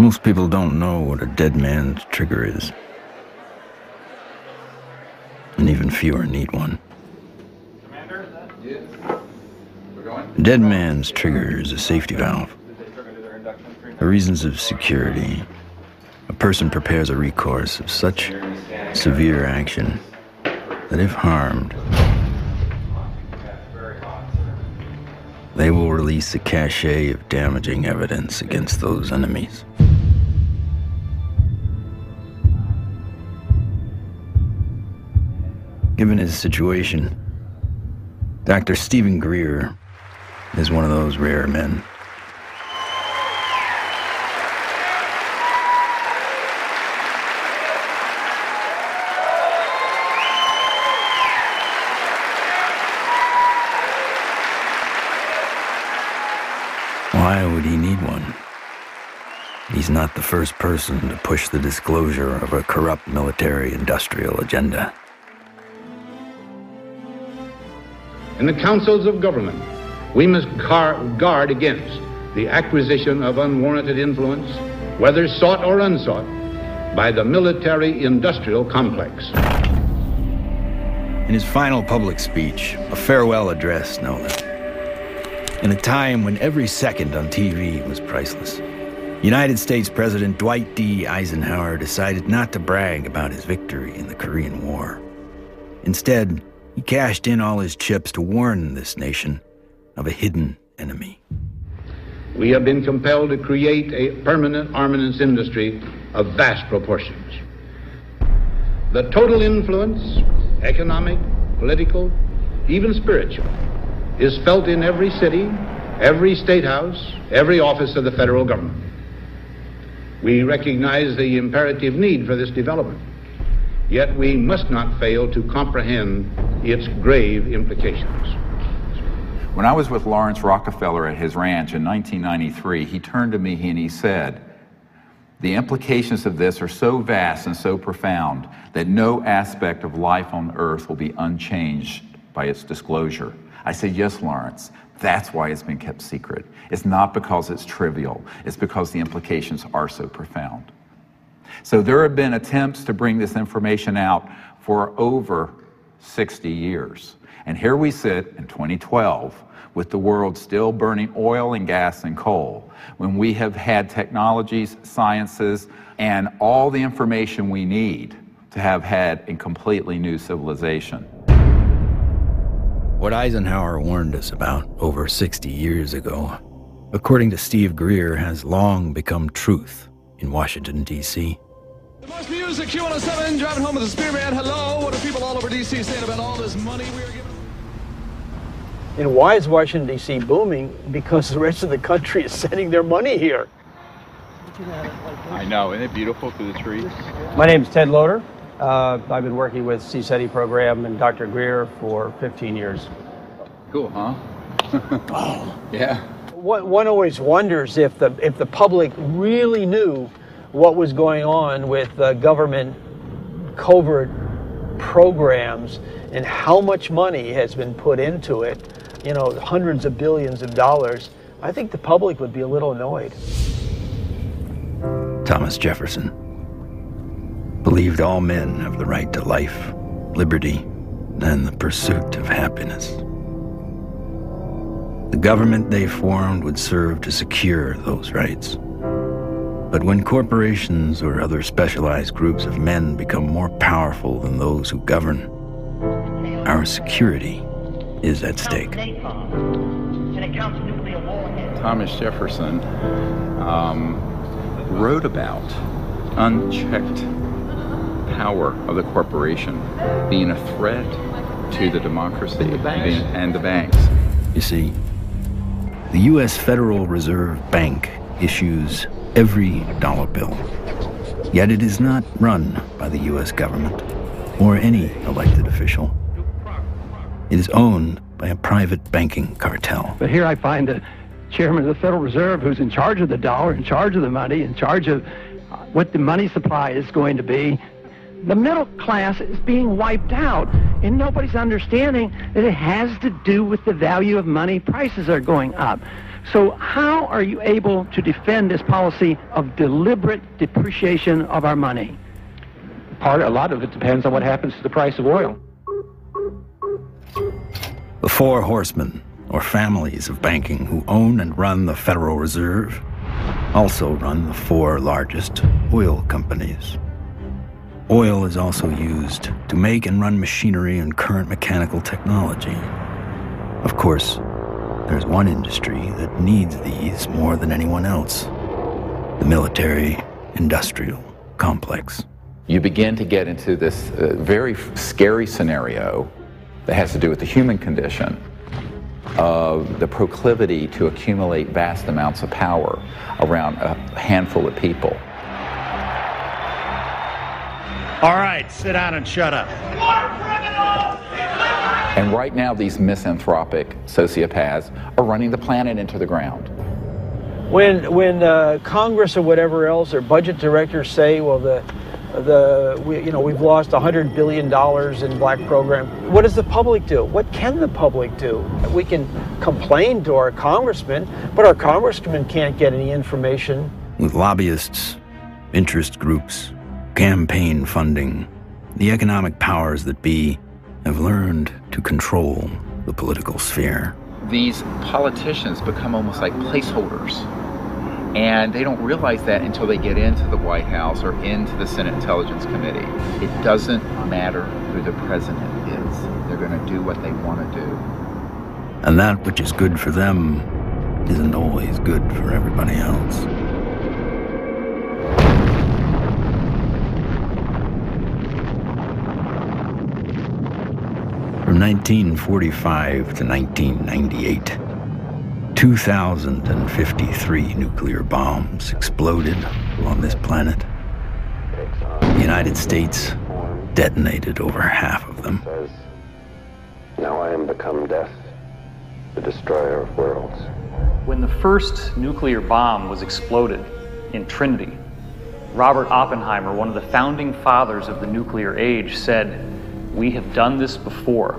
Most people don't know what a dead man's trigger is. And even fewer need one. Commander? Yes. We're going? A dead man's trigger is a safety valve. For reasons of security, a person prepares a recourse of such severe action that if harmed, they will release a cache of damaging evidence against those enemies. Given his situation, Dr. Stephen Greer is one of those rare men. Why would he need one? He's not the first person to push the disclosure of a corrupt military-industrial agenda. In the councils of government, we must guard against the acquisition of unwarranted influence, whether sought or unsought, by the military-industrial complex. In his final public speech, a farewell address, no less, in a time when every second on TV was priceless, United States President Dwight D. Eisenhower decided not to brag about his victory in the Korean War. Instead, he cashed in all his chips to warn this nation of a hidden enemy. We have been compelled to create a permanent armaments industry of vast proportions. The total influence, economic, political, even spiritual, is felt in every city, every state house, every office of the federal government. We recognize the imperative need for this development, yet we must not fail to comprehend its grave implications. When I was with Lawrence Rockefeller at his ranch in 1993, he turned to me and he said, "The implications of this are so vast and so profound that no aspect of life on earth will be unchanged by its disclosure." I said, "Yes, Lawrence, that's why it's been kept secret. It's not because it's trivial, it's because the implications are so profound." So there have been attempts to bring this information out for over 60 years. And here we sit in 2012 with the world still burning oil and gas and coal, when we have had technologies, sciences, and all the information we need to have had a completely new civilization. What Eisenhower warned us about over 60 years ago, according to Steve Greer, has long become truth in Washington, D.C. The most music, Q107, driving home with the Spearman. Hello, what are people all over D.C. saying about all this money we are giving? And why is Washington, D.C. booming? Because the rest of the country is sending their money here. I know, isn't it beautiful through the trees? My name is Ted Loader. I've been working with CSETI program and Dr. Greer for 15 years. Cool, huh? Yeah. One always wonders if the public really knew what was going on with government covert programs and how much money has been put into it, you know, hundreds of billions of dollars. I think the public would be a little annoyed. Thomas Jefferson believed all men have the right to life, liberty, and the pursuit of happiness. The government they formed would serve to secure those rights. But when corporations or other specialized groups of men become more powerful than those who govern, our security is at stake. Thomas Jefferson wrote about unchecked power of the corporation being a threat to the democracy and the banks. You see, the U.S. Federal Reserve Bank issues every dollar bill, yet it is not run by the U.S. government or any elected official. It is owned by a private banking cartel. But here I find the chairman of the Federal Reserve, who's in charge of the dollar, in charge of the money, in charge of what the money supply is going to be. The middle class is being wiped out. And nobody's understanding that it has to do with the value of money. Prices are going up. So how are you able to defend this policy of deliberate depreciation of our money? A lot of it depends on what happens to the price of oil. The four horsemen, or families of banking who own and run the Federal Reserve, also run the four largest oil companies. Oil is also used to make and run machinery and current mechanical technology. Of course, there's one industry that needs these more than anyone else: the military-industrial complex. You begin to get into this very scary scenario that has to do with the human condition, of the proclivity to accumulate vast amounts of power around a handful of people. All right, sit down and shut up. And right now, these misanthropic sociopaths are running the planet into the ground. When Congress or whatever else or budget directors say, well, we've lost $100 billion in black program, what does the public do? What can the public do? We can complain to our congressmen, but our congressmen can't get any information. With lobbyists, interest groups, campaign funding, the economic powers that be have learned to control the political sphere. These politicians become almost like placeholders, and they don't realize that until they get into the White House or into the Senate Intelligence Committee. It doesn't matter who the president is. They're going to do what they want to do. And that which is good for them isn't always good for everybody else. From 1945 to 1998, 2,053 nuclear bombs exploded on this planet. The United States detonated over half of them. Now I am become death, the destroyer of worlds. When the first nuclear bomb was exploded in Trinity, Robert Oppenheimer, one of the founding fathers of the nuclear age, said, "We have done this before."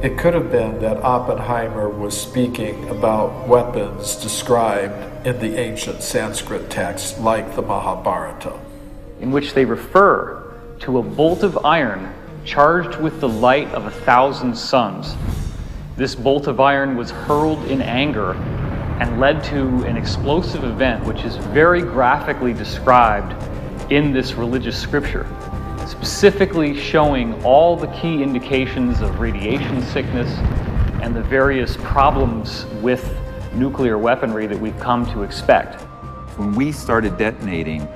It could have been that Oppenheimer was speaking about weapons described in the ancient Sanskrit texts like the Mahabharata, in which they refer to a bolt of iron charged with the light of 1,000 suns. This bolt of iron was hurled in anger and led to an explosive event which is very graphically described in this religious scripture, specifically showing all the key indications of radiation sickness and the various problems with nuclear weaponry that we've come to expect. When we started detonating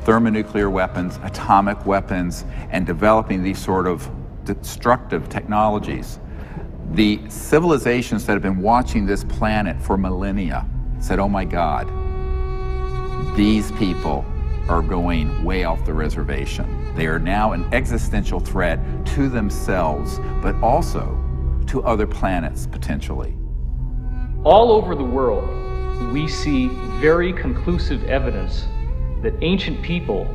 thermonuclear weapons, atomic weapons, and developing these sort of destructive technologies, the civilizations that have been watching this planet for millennia said, oh my God, these people are going way off the reservation. They are now an existential threat to themselves, but also to other planets potentially. All over the world, we see very conclusive evidence that ancient people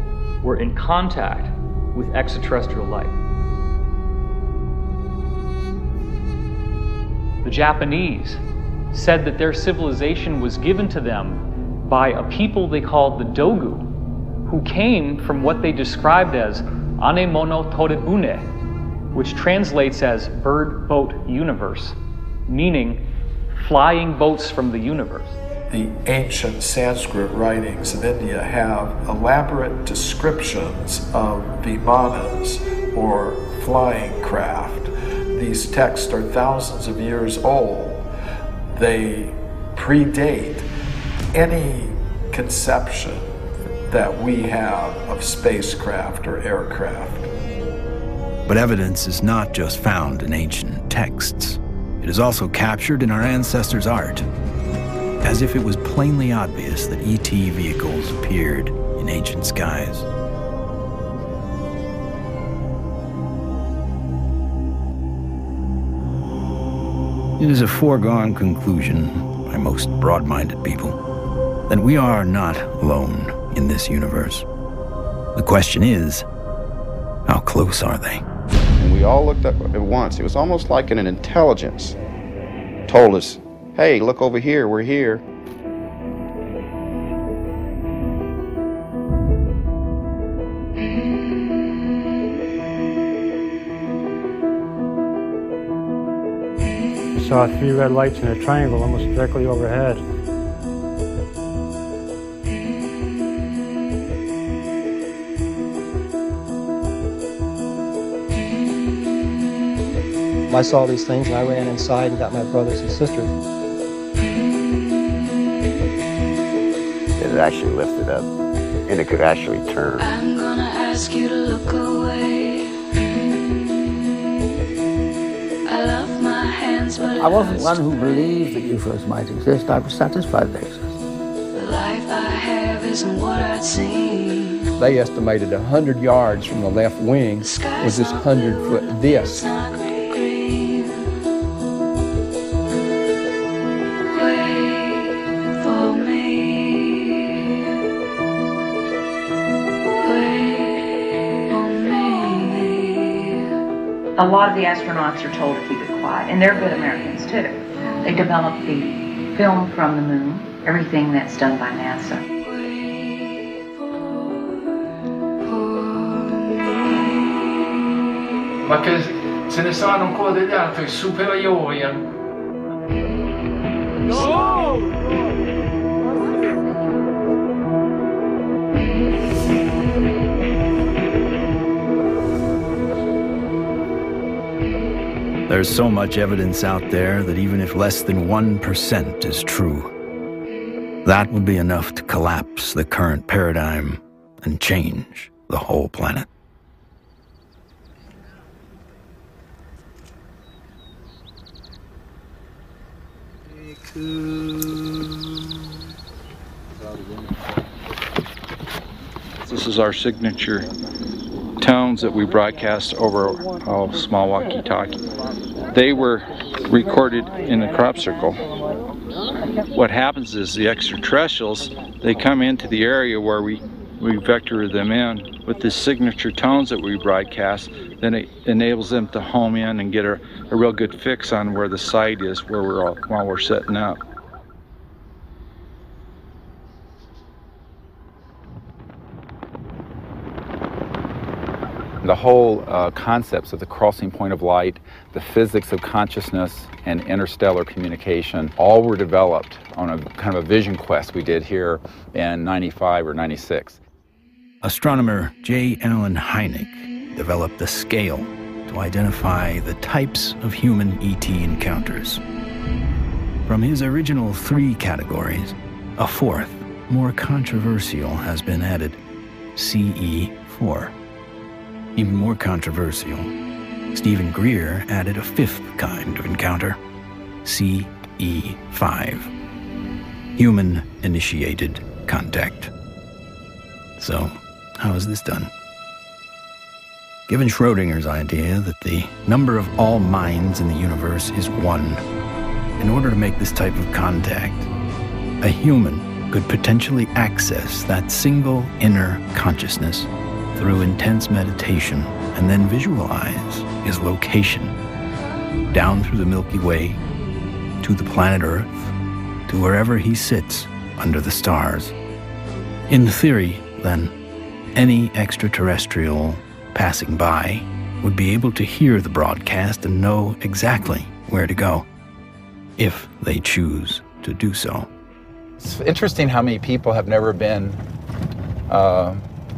were in contact with extraterrestrial life. The Japanese said that their civilization was given to them by a people they called the Dogu, who came from what they described as Anemono Torebune, which translates as bird boat universe, meaning flying boats from the universe. The ancient Sanskrit writings of India have elaborate descriptions of vimanas, or flying craft. These texts are thousands of years old. They predate any conception that we have of spacecraft or aircraft. But evidence is not just found in ancient texts. It is also captured in our ancestors' art, as if it was plainly obvious that ET vehicles appeared in ancient skies. It is a foregone conclusion by most broad-minded people that we are not alone in this universe. The question is, how close are they? And we all looked up at once. It was almost like an intelligence told us, hey, look over here, we're here. I saw 3 red lights in a triangle almost directly overhead. I saw these things and I ran inside and got my brothers and sisters. It actually lifted up and it could actually turn. I'm gonna ask you to look away. I love my hands, but I wasn't one who believed that UFOs might exist. I was satisfied they exist. the life I have isn't what I'd seen. They estimated 100 yards from the left wing was this 100-foot disc. A lot of the astronauts are told to keep it quiet, and they're good Americans too. They develop the film from the moon, everything that's done by NASA. Ma che se ne sanno ancora degli altri superiori. No! There's so much evidence out there that even if less than 1% is true, that would be enough to collapse the current paradigm and change the whole planet. This is our signature tones that we broadcast over a small walkie-talkie. They were recorded in a crop circle. What happens is the extraterrestrials, they come into the area where we vector them in with the signature tones that we broadcast. Then it enables them to home in and get a real good fix on where the site is while we're setting up. The whole concepts of the crossing point of light, the physics of consciousness and interstellar communication, all were developed on a kind of a vision quest we did here in 95 or 96. Astronomer J. Allen Hynek developed a scale to identify the types of human ET encounters. From his original 3 categories, a 4th, more controversial, has been added, CE4. Even more controversial, Stephen Greer added a 5th kind of encounter, CE5, human-initiated contact. So, how is this done? Given Schrodinger's idea that the number of all minds in the universe is 1, in order to make this type of contact, a human could potentially access that single inner consciousness through intense meditation and then visualize his location down through the Milky Way to the planet Earth to wherever he sits under the stars. In theory, then, any extraterrestrial passing by would be able to hear the broadcast and know exactly where to go, if they choose to do so. It's interesting how many people have never been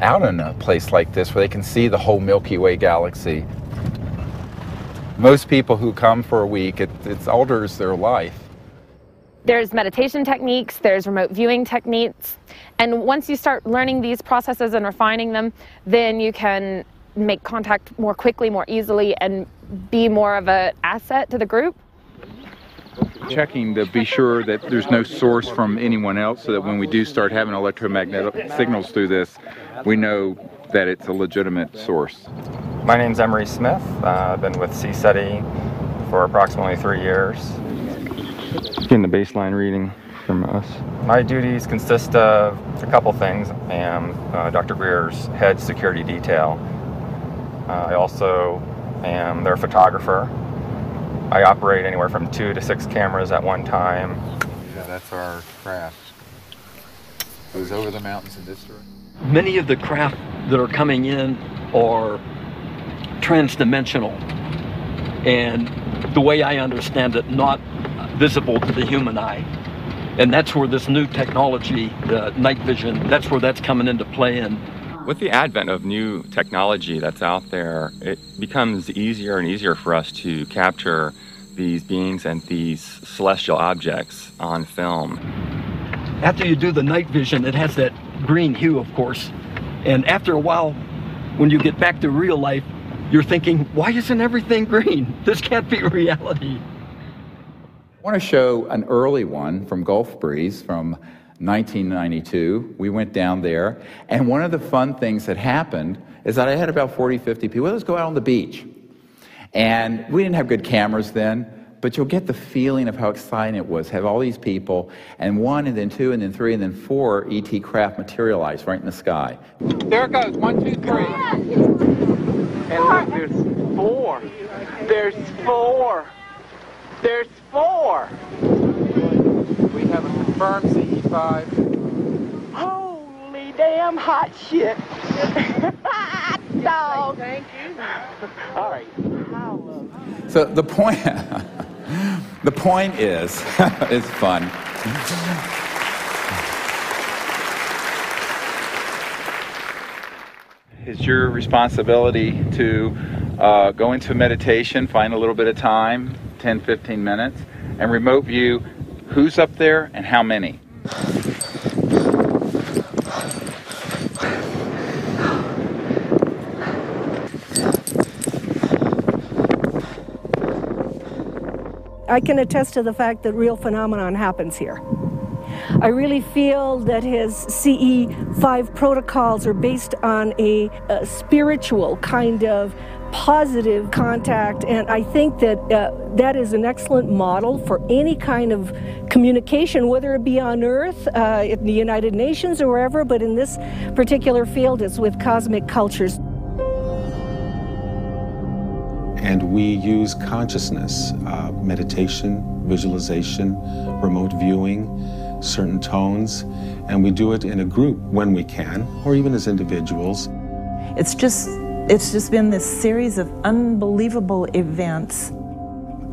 out in a place like this where they can see the whole Milky Way galaxy. Most people who come for a week, it alters their life. There's meditation techniques, there's remote viewing techniques, and once you start learning these processes and refining them, then you can make contact more quickly, more easily, and be more of an asset to the group. Checking to be sure that there's no source from anyone else, so that when we do start having electromagnetic signals through this, we know that it's a legitimate source. My name's Emery Smith. I've been with CSETI for approximately 3 years. Getting the baseline reading. from us? My duties consist of a couple things. I am Dr. Greer's head security detail. I also am their photographer. I operate anywhere from 2 to 6 cameras at one time. Yeah, that's our craft. Goes over the mountains in this direction. Many of the craft that are coming in are transdimensional, and the way I understand it, not visible to the human eye. And that's where this new technology, the night vision, that's where that's coming into play. And with the advent of new technology that's out there, it becomes easier and easier for us to capture these beings and these celestial objects on film. After you do the night vision, it has that green hue, of course. And after a while, when you get back to real life, you're thinking, why isn't everything green? This can't be reality. I want to show an early one from Gulf Breeze from 1992. We went down there, and one of the fun things that happened is that I had about 40, 50 people. Let's go out on the beach. And we didn't have good cameras then, but you'll get the feeling of how exciting it was. Have all these people, and 1, and then 2, and then 3, and then 4 ET craft materialize right in the sky. There it goes, 1, 2, 3. And look, there's 4. There's 4. There's 4. We have a confirmed CE5. Holy damn hot shit. Dog. Thank you. All right. So the point is, it's fun. It's your responsibility to go into meditation, find a little bit of time, 10, 15 minutes, and remote view who's up there and how many. I can attest to the fact that real phenomenon happens here. I really feel that his CE5 protocols are based on a spiritual kind of positive contact, and I think that that is an excellent model for any kind of communication, whether it be on Earth, in the United Nations or wherever, but in this particular field it's with cosmic cultures. And we use consciousness, meditation, visualization, remote viewing, certain tones, and we do it in a group when we can, or even as individuals. It's just been this series of unbelievable events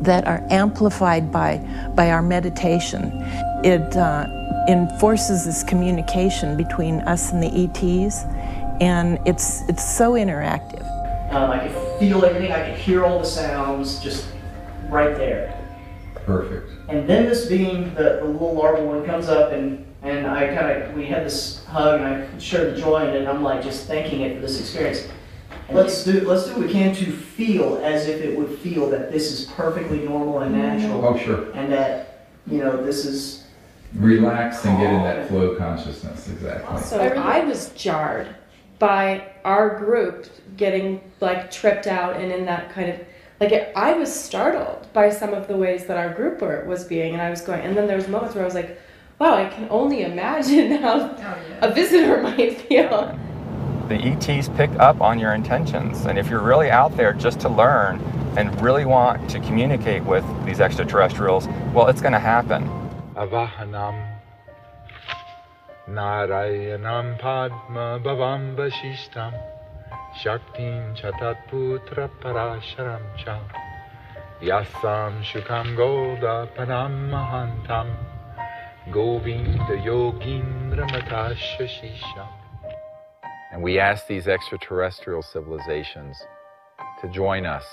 that are amplified by our meditation. It enforces this communication between us and the ETs, and it's so interactive. I could feel everything, I could hear all the sounds just right there. Perfect. And then this being the little larval one comes up, and we had this hug, and I shared the joy in it, and I'm like just thanking it for this experience. Let's do what we can to feel as if it would feel that this is perfectly normal and natural. Oh, sure. And that, this is... Relax and get in that flow consciousness, exactly. So I was jarred by our group getting tripped out and in that kind of, I was startled by some of the ways that our group was being, and I was going, and then there was moments where I was like, wow, I can only imagine how a visitor might feel. The ETs pick up on your intentions, and if you're really out there just to learn and really want to communicate with these extraterrestrials, well, it's going to happen. Avahanam Narayanam Padma Bhavam Vashishtam Shaktim Chatat Putra Parasharam Cha Yasam Shukam Goda Param Mahantam Govinda Yogindra Matashashisham. And we ask these extraterrestrial civilizations to join us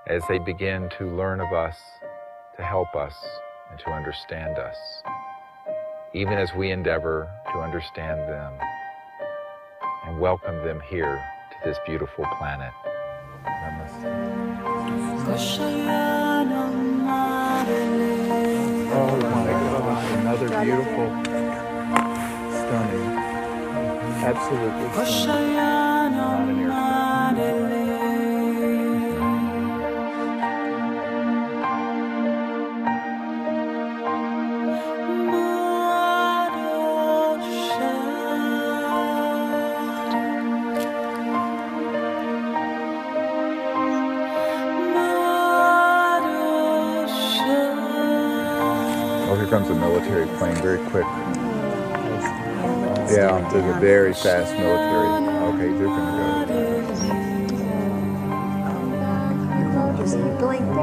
as they begin to learn of us, to help us, and to understand us, even as we endeavor to understand them and welcome them here to this beautiful planet. Namaste. Oh my God, another beautiful, stunning, absolutely stunning. Not an airplane. Oh, here comes a military plane, very quick. Yeah, there's a very fast military. Okay, they're gonna go.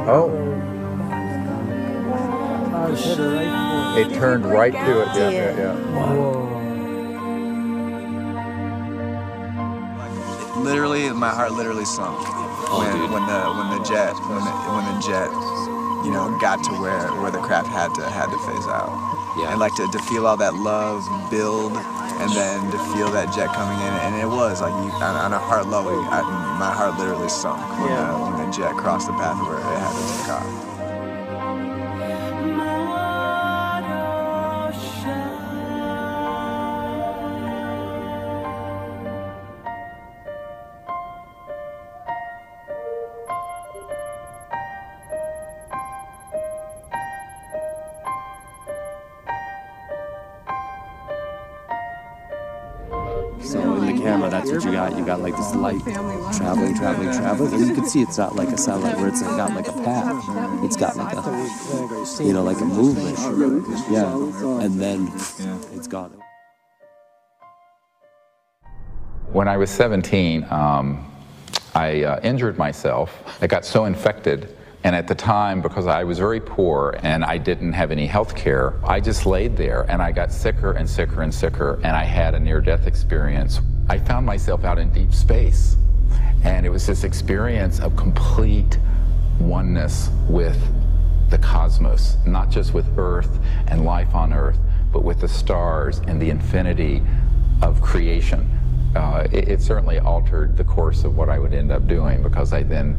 Oh. It turned right to it. Yeah. Literally, my heart literally sunk when the jet, you know, got to where the craft had to phase out. Yeah. And like to feel all that love build, and then to feel that jet coming in, and it was like on a heart level, my heart literally sunk when the jet crossed the path where it had to take off. So in the camera, that's what you got. You got like this light traveling, and you can see it's not like a satellite where it's got like a path. It's got like a, you know, like a movement. Yeah, and then it's gone. When I was 17, I injured myself. I got so infected. And at the time, because I was very poor and I didn't have any health care, I just laid there and I got sicker and sicker and sicker, and I had a near-death experience. I found myself out in deep space, and it was this experience of complete oneness with the cosmos, not just with Earth and life on Earth, but with the stars and the infinity of creation. It certainly altered the course of what I would end up doing, because I then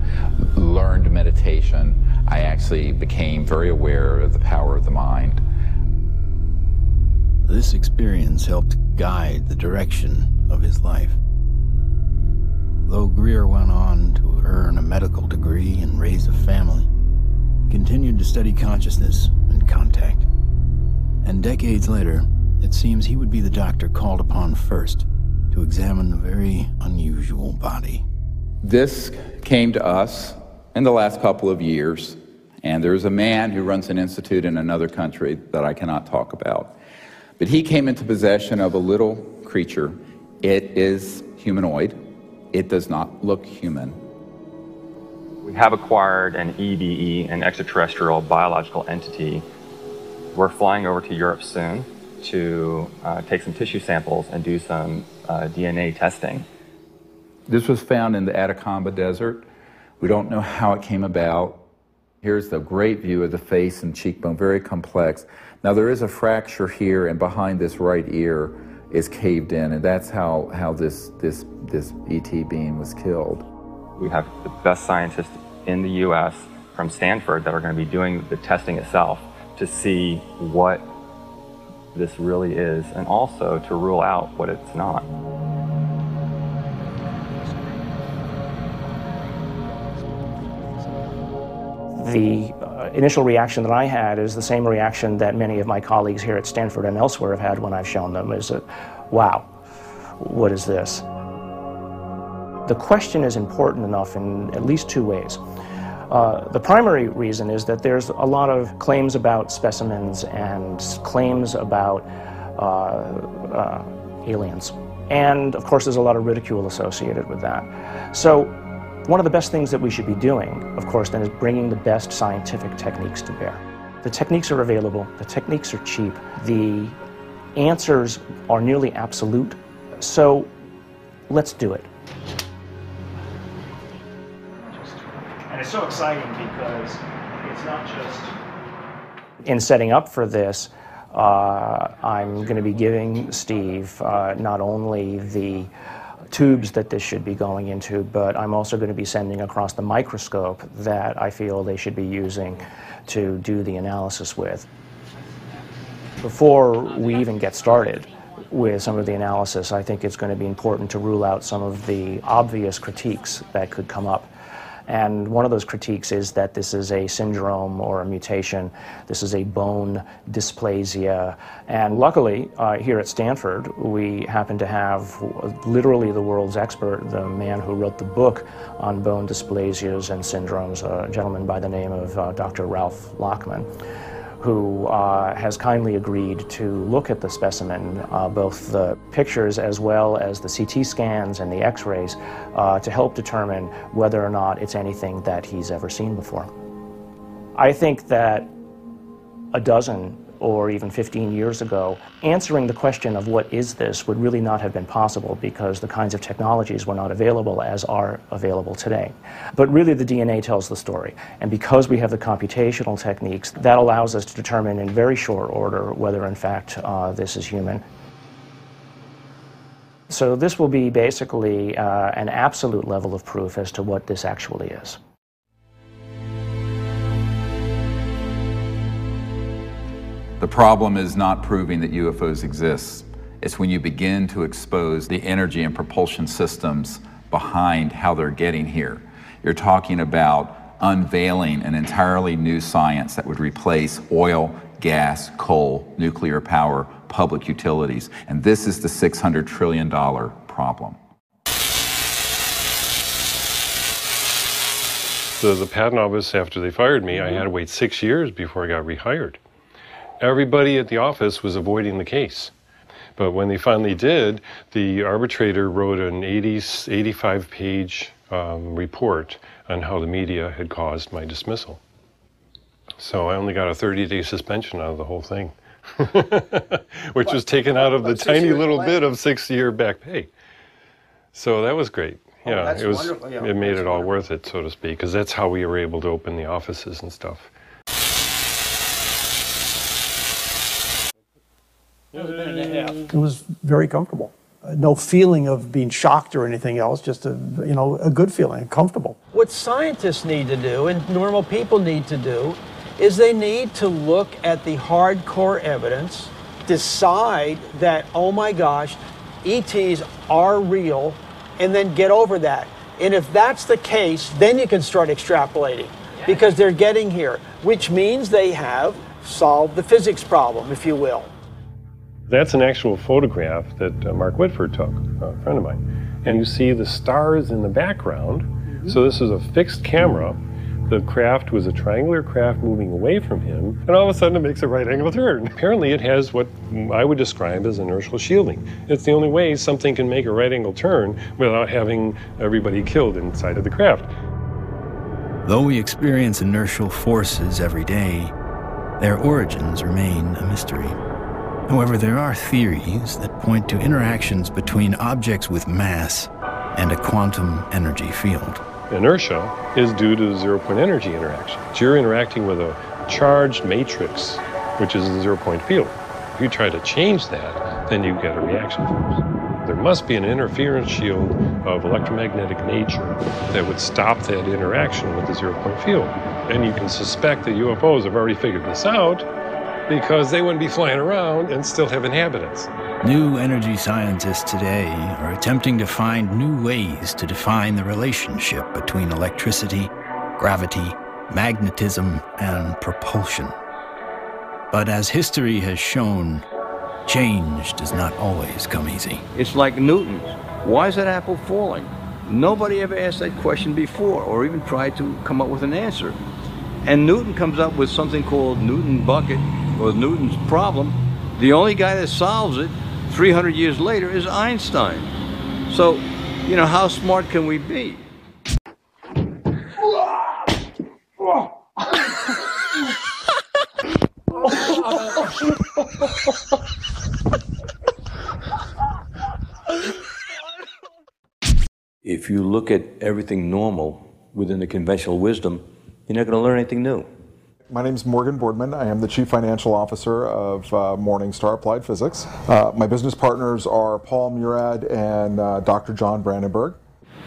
learned meditation. I actually became very aware of the power of the mind. This experience helped guide the direction of his life. Though Greer went on to earn a medical degree and raise a family, he continued to study consciousness and contact. And decades later, it seems he would be the doctor called upon first to examine the very unusual body. This came to us in the last couple of years, and there's a man who runs an institute in another country that I cannot talk about. But he came into possession of a little creature. It is humanoid. It does not look human. We have acquired an EBE, an extraterrestrial biological entity. We're flying over to Europe soon to take some tissue samples and do some DNA testing. This was found in the Atacama Desert. We don't know how it came about. Here's the great view of the face and cheekbone, very complex. Now there is a fracture here, and behind this right ear is caved in, and that's how this ET being was killed. We have the best scientists in the U.S. from Stanford that are going to be doing the testing itself to see what this really is, and also to rule out what it's not. The initial reaction that I had is the same reaction that many of my colleagues here at Stanford and elsewhere have had when I've shown them, is that, wow, what is this? The question is important enough in at least two ways. The primary reason is that there's a lot of claims about specimens and claims about aliens. And of course there's a lot of ridicule associated with that. So one of the best things that we should be doing, of course, then is bringing the best scientific techniques to bear. The techniques are available, the techniques are cheap, the answers are nearly absolute, so let's do it. And it's so exciting because it's not just... In setting up for this, I'm going to be giving Steve not only the tubes that this should be going into, but I'm also going to be sending across the microscope that I feel they should be using to do the analysis with. Before we even get started with some of the analysis, I think it's going to be important to rule out some of the obvious critiques that could come up. And one of those critiques is that this is a syndrome or a mutation. This is a bone dysplasia. And luckily, here at Stanford, we happen to have literally the world's expert, the man who wrote the book on bone dysplasias and syndromes, a gentleman by the name of Dr. Ralph Lockman, who has kindly agreed to look at the specimen, both the pictures as well as the CT scans and the x-rays, to help determine whether or not it's anything that he's ever seen before. I think that a dozen or even 15 years ago, answering the question of what is this would really not have been possible because the kinds of technologies were not available as are available today. But really the DNA tells the story, and because we have the computational techniques, that allows us to determine in very short order whether in fact this is human. So this will be basically an absolute level of proof as to what this actually is. The problem is not proving that UFOs exist. It's when you begin to expose the energy and propulsion systems behind how they're getting here. You're talking about unveiling an entirely new science that would replace oil, gas, coal, nuclear power, public utilities. And this is the $600 trillion problem. The patent office, after they fired me, I had to wait 6 years before I got rehired. Everybody at the office was avoiding the case. But when they finally did, the arbitrator wrote an 85-page report on how the media had caused my dismissal. So I only got a 30-day suspension out of the whole thing, which was taken out of the tiny little bit of 6-year back pay. So that was great. Yeah, it was. It made it all worth it, so to speak, because that's how we were able to open the offices and stuff. It was very comfortable. No feeling of being shocked or anything else, just a good feeling, comfortable. What scientists need to do and normal people need to do is they need to look at the hardcore evidence, decide that, oh my gosh, ETs are real, and then get over that. And if that's the case, then you can start extrapolating because they're getting here, which means they have solved the physics problem, if you will. That's an actual photograph that Mark Whitford took, a friend of mine. And you see the stars in the background. So this is a fixed camera. The craft was a triangular craft moving away from him, and all of a sudden it makes a right angle turn. Apparently it has what I would describe as inertial shielding. It's the only way something can make a right angle turn without having everybody killed inside of the craft. Though we experience inertial forces every day, their origins remain a mystery. However, there are theories that point to interactions between objects with mass and a quantum energy field. Inertia is due to the zero-point energy interaction. So you're interacting with a charged matrix, which is a zero-point field. If you try to change that, then you get a reaction force. There must be an interference shield of electromagnetic nature that would stop that interaction with the zero-point field. And you can suspect that UFOs have already figured this out because they wouldn't be flying around and still have inhabitants. New energy scientists today are attempting to find new ways to define the relationship between electricity, gravity, magnetism, and propulsion. But as history has shown, change does not always come easy. It's like Newton. Why is that apple falling? Nobody ever asked that question before or even tried to come up with an answer. And Newton comes up with something called Newton bucket, or Newton's problem. The only guy that solves it 300 years later is Einstein. So, how smart can we be? If you look at everything normal within the conventional wisdom, you're not going to learn anything new. My name is Morgan Boardman. I am the Chief Financial Officer of Morningstar Applied Physics. My business partners are Paul Murad and Dr. John Brandenburg.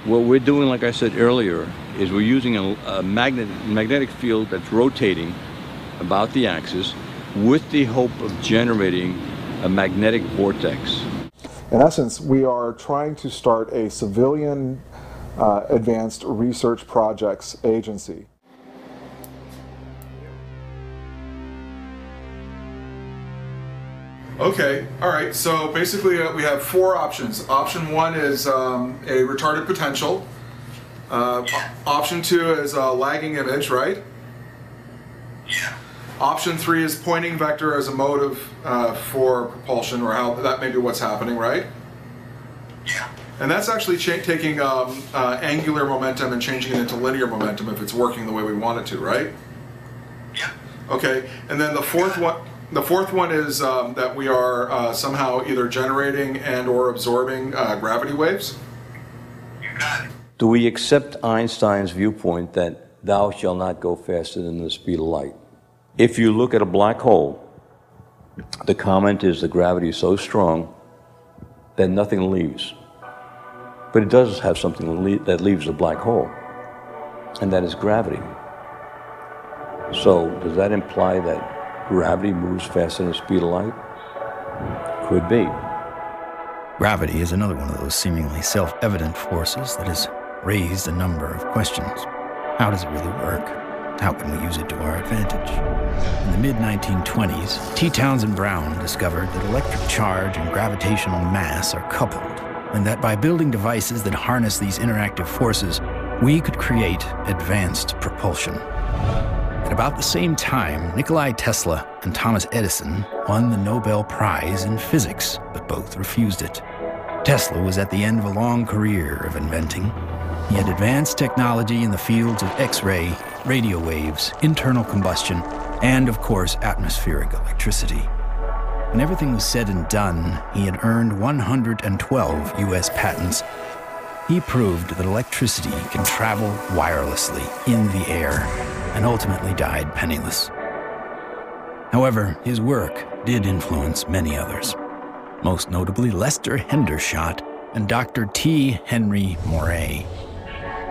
What we're doing, like I said earlier, is we're using a magnetic field that's rotating about the axis with the hope of generating a magnetic vortex. In essence, we are trying to start a civilian advanced research projects agency. Okay, all right, so basically we have 4 options. Option 1 is a retarded potential. Option 2 is a lagging image, right? Yeah. Option 3 is pointing vector as a motive for propulsion, or how that may be what's happening, right? Yeah. And that's actually taking angular momentum and changing it into linear momentum if it's working the way we want it to, right? Yeah. Okay. And then the fourth one is that we are somehow either generating and or absorbing gravity waves. You got it. Do we accept Einstein's viewpoint that thou shalt not go faster than the speed of light? If you look at a black hole, the comment is the gravity is so strong that nothing leaves. But it does have something that leaves the black hole, and that is gravity. So does that imply that gravity moves faster than the speed of light? Could be. Gravity is another one of those seemingly self-evident forces that has raised a number of questions. How does it really work? How can we use it to our advantage? In the mid-1920s, T. Townsend Brown discovered that electric charge and gravitational mass are coupled, and that by building devices that harness these interactive forces, we could create advanced propulsion. At about the same time, Nikola Tesla and Thomas Edison won the Nobel Prize in physics, but both refused it. Tesla was at the end of a long career of inventing. He had advanced technology in the fields of X-ray, radio waves, internal combustion, and, of course, atmospheric electricity. When everything was said and done, he had earned 112 U.S. patents. He proved that electricity can travel wirelessly in the air, and ultimately died penniless. However, his work did influence many others, most notably Lester Hendershot and Dr. T. Henry Moray.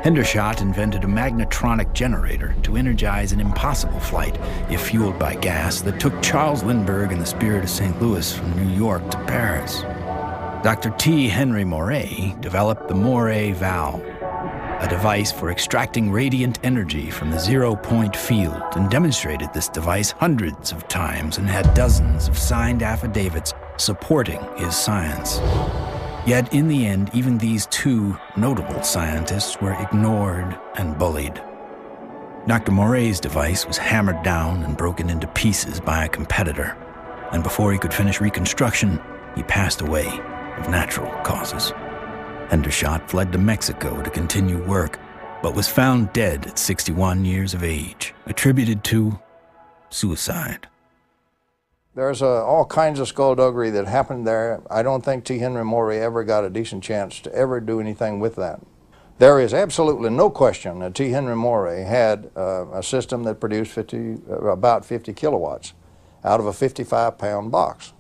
Hendershot invented a magnetronic generator to energize an impossible flight, if fueled by gas, that took Charles Lindbergh and the Spirit of St. Louis from New York to Paris. Dr. T. Henry Moray developed the Moray valve, a device for extracting radiant energy from the zero-point field, and demonstrated this device hundreds of times and had dozens of signed affidavits supporting his science. Yet in the end, even these two notable scientists were ignored and bullied. Dr. Moray's device was hammered down and broken into pieces by a competitor, and before he could finish reconstruction, he passed away of natural causes. Hendershot fled to Mexico to continue work, but was found dead at 61 years of age, attributed to suicide. There's all kinds of skullduggery that happened there. I don't think T. Henry Moray ever got a decent chance to ever do anything with that. There is absolutely no question that T. Henry Moray had a system that produced about 50 kilowatts out of a 55-pound box.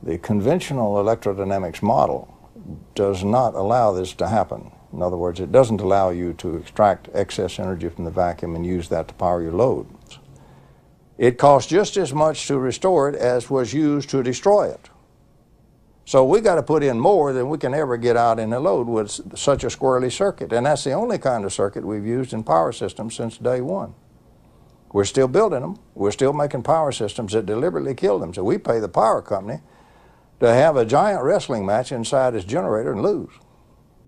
The conventional electrodynamics model does not allow this to happen. In other words, it doesn't allow you to extract excess energy from the vacuum and use that to power your load. It costs just as much to restore it as was used to destroy it. So we got to put in more than we can ever get out in a load with such a squirrely circuit. And that's the only kind of circuit we've used in power systems since day one. We're still building them. We're still making power systems that deliberately kill them. So we pay the power company to have a giant wrestling match inside its generator and lose.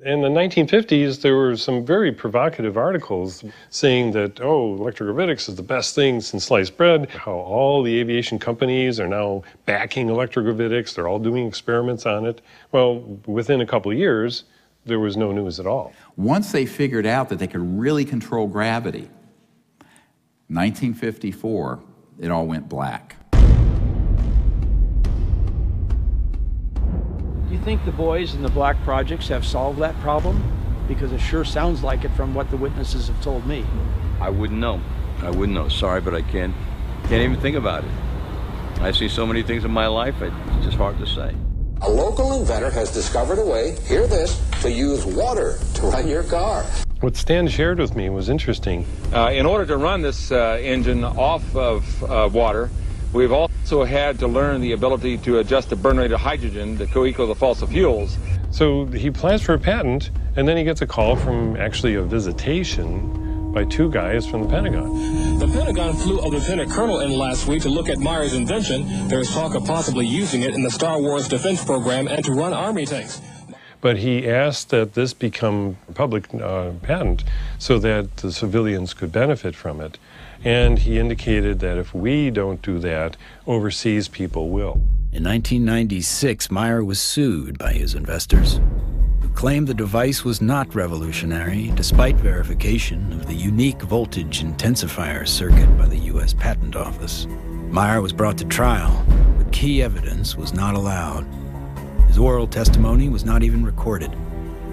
In the 1950s, there were some very provocative articles saying that, oh, electrogravitics is the best thing since sliced bread, how all the aviation companies are now backing electrogravitics, they're all doing experiments on it. Well, within a couple of years, there was no news at all. Once they figured out that they could really control gravity, 1954, it all went black. Do you think the boys in the black projects have solved that problem? Because it sure sounds like it from what the witnesses have told me. I wouldn't know. I wouldn't know. Sorry, but I can't even think about it. I see so many things in my life, it's just hard to say. A local inventor has discovered a way, hear this, to use water to run your car. What Stan shared with me was interesting. In order to run this engine off of water, we've also had to learn the ability to adjust the burn rate of hydrogen to co-equal the fossil fuels. So he applies for a patent, and then he gets a call from actually a visitation by two guys from the Pentagon. The Pentagon flew a lieutenant colonel in last week to look at Meyer's invention. There's talk of possibly using it in the Star Wars defense program and to run Army tanks. But he asked that this become public patent so that the civilians could benefit from it. And he indicated that if we don't do that, overseas people will. In 1996, Meyer was sued by his investors, who claimed the device was not revolutionary, despite verification of the unique voltage intensifier circuit by the U.S. Patent Office. Meyer was brought to trial, but key evidence was not allowed. His oral testimony was not even recorded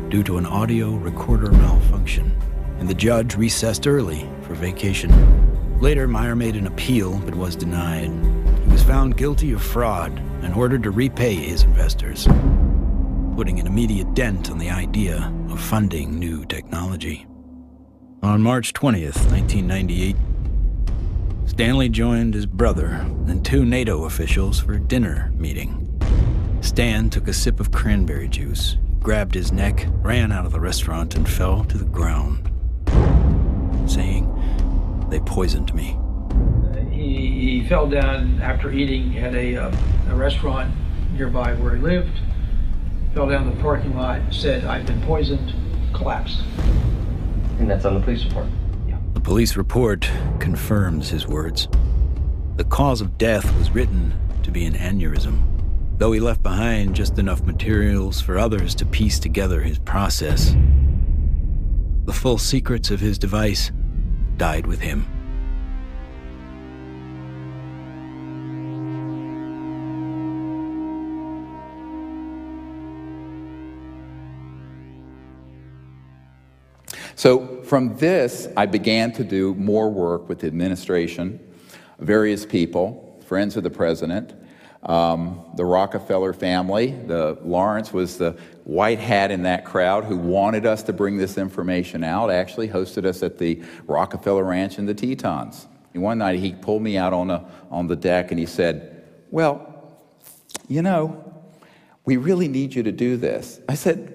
due to an audio recorder malfunction, and the judge recessed early for vacation. Later, Meyer made an appeal but was denied. He was found guilty of fraud and ordered to repay his investors, putting an immediate dent on the idea of funding new technology. On March 20th, 1998, Stanley joined his brother and 2 NATO officials for a dinner meeting. Stan took a sip of cranberry juice, grabbed his neck, ran out of the restaurant, and fell to the ground, saying, "They poisoned me." He fell down after eating at a restaurant nearby where he lived, fell down the parking lot, said, "I've been poisoned," collapsed. And that's on the police report? Yeah. The police report confirms his words. The cause of death was written to be an aneurysm, though he left behind just enough materials for others to piece together his process. The full secrets of his device died with him. So from this, I began to do more work with the administration, various people, friends of the president, the Rockefeller family. Lawrence was the white hat in that crowd who wanted us to bring this information out, actually hosted us at the Rockefeller Ranch in the Tetons. And one night he pulled me out on the deck and he said, "Well, you know, we really need you to do this." I said,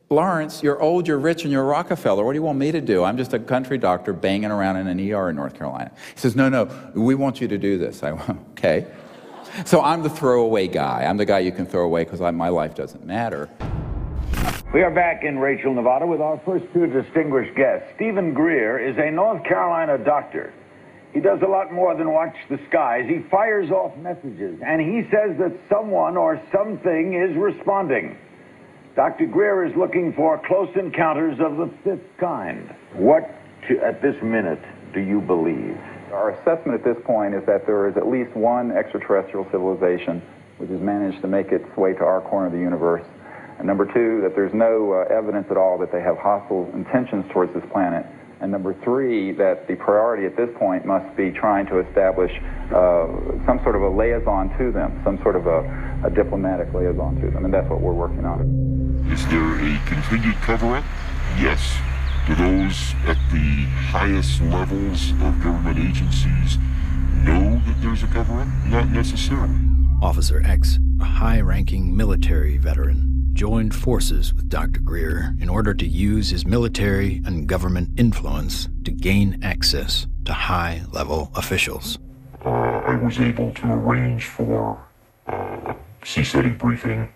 "Lawrence, you're old, you're rich, and you're Rockefeller. What do you want me to do? I'm just a country doctor banging around in an ER in North Carolina." He says, no, we want you to do this. I went, okay. So I'm the throwaway guy. I'm the guy you can throw away because my life doesn't matter. We are back in Rachel, Nevada with our first 2 distinguished guests. Stephen Greer is a North Carolina doctor. He does a lot more than watch the skies. He fires off messages, and he says that someone or something is responding. Dr. Greer is looking for close encounters of the 5th kind. What, at this minute, do you believe? Our assessment at this point is that there is at least one extraterrestrial civilization which has managed to make its way to our corner of the universe. And number 2, that there's no evidence at all that they have hostile intentions towards this planet. And number 3, that the priority at this point must be trying to establish some sort of a liaison to them, some sort of a diplomatic liaison to them, and that's what we're working on. Is there a continued cover-up? Yes. Do those at the highest levels of government agencies know that there's a cover-up? Not necessarily. Officer X, a high-ranking military veteran, joined forces with Dr. Greer in order to use his military and government influence to gain access to high-level officials. I was able to arrange for a CSETI briefing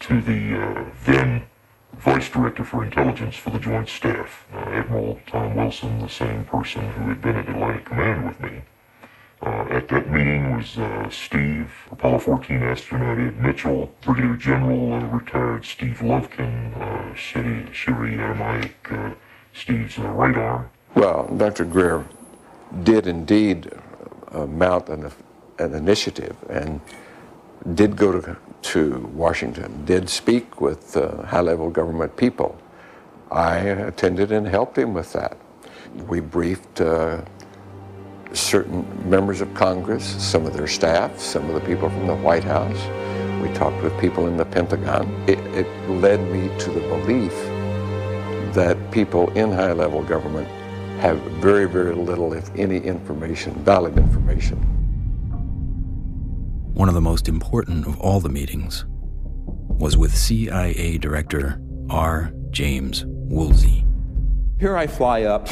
to the then Vice Director for Intelligence for the Joint Staff, Admiral Tom Wilson, the same person who had been at Atlantic Command with me. At that meeting was Steve, Apollo 14 astronaut Ed Mitchell, Brigadier General retired Steve Lovkin, Siri Aramaic, Steve's right arm. Well, Dr. Greer did indeed mount an initiative and did go to Washington, did speak with high-level government people. I attended and helped him with that. We briefed certain members of Congress, some of their staff, some of the people from the White House. We talked with people in the Pentagon. It led me to the belief that people in high-level government have very, very little, if any, information, valid information. One of the most important of all the meetings was with CIA Director R. James Woolsey. Here I fly up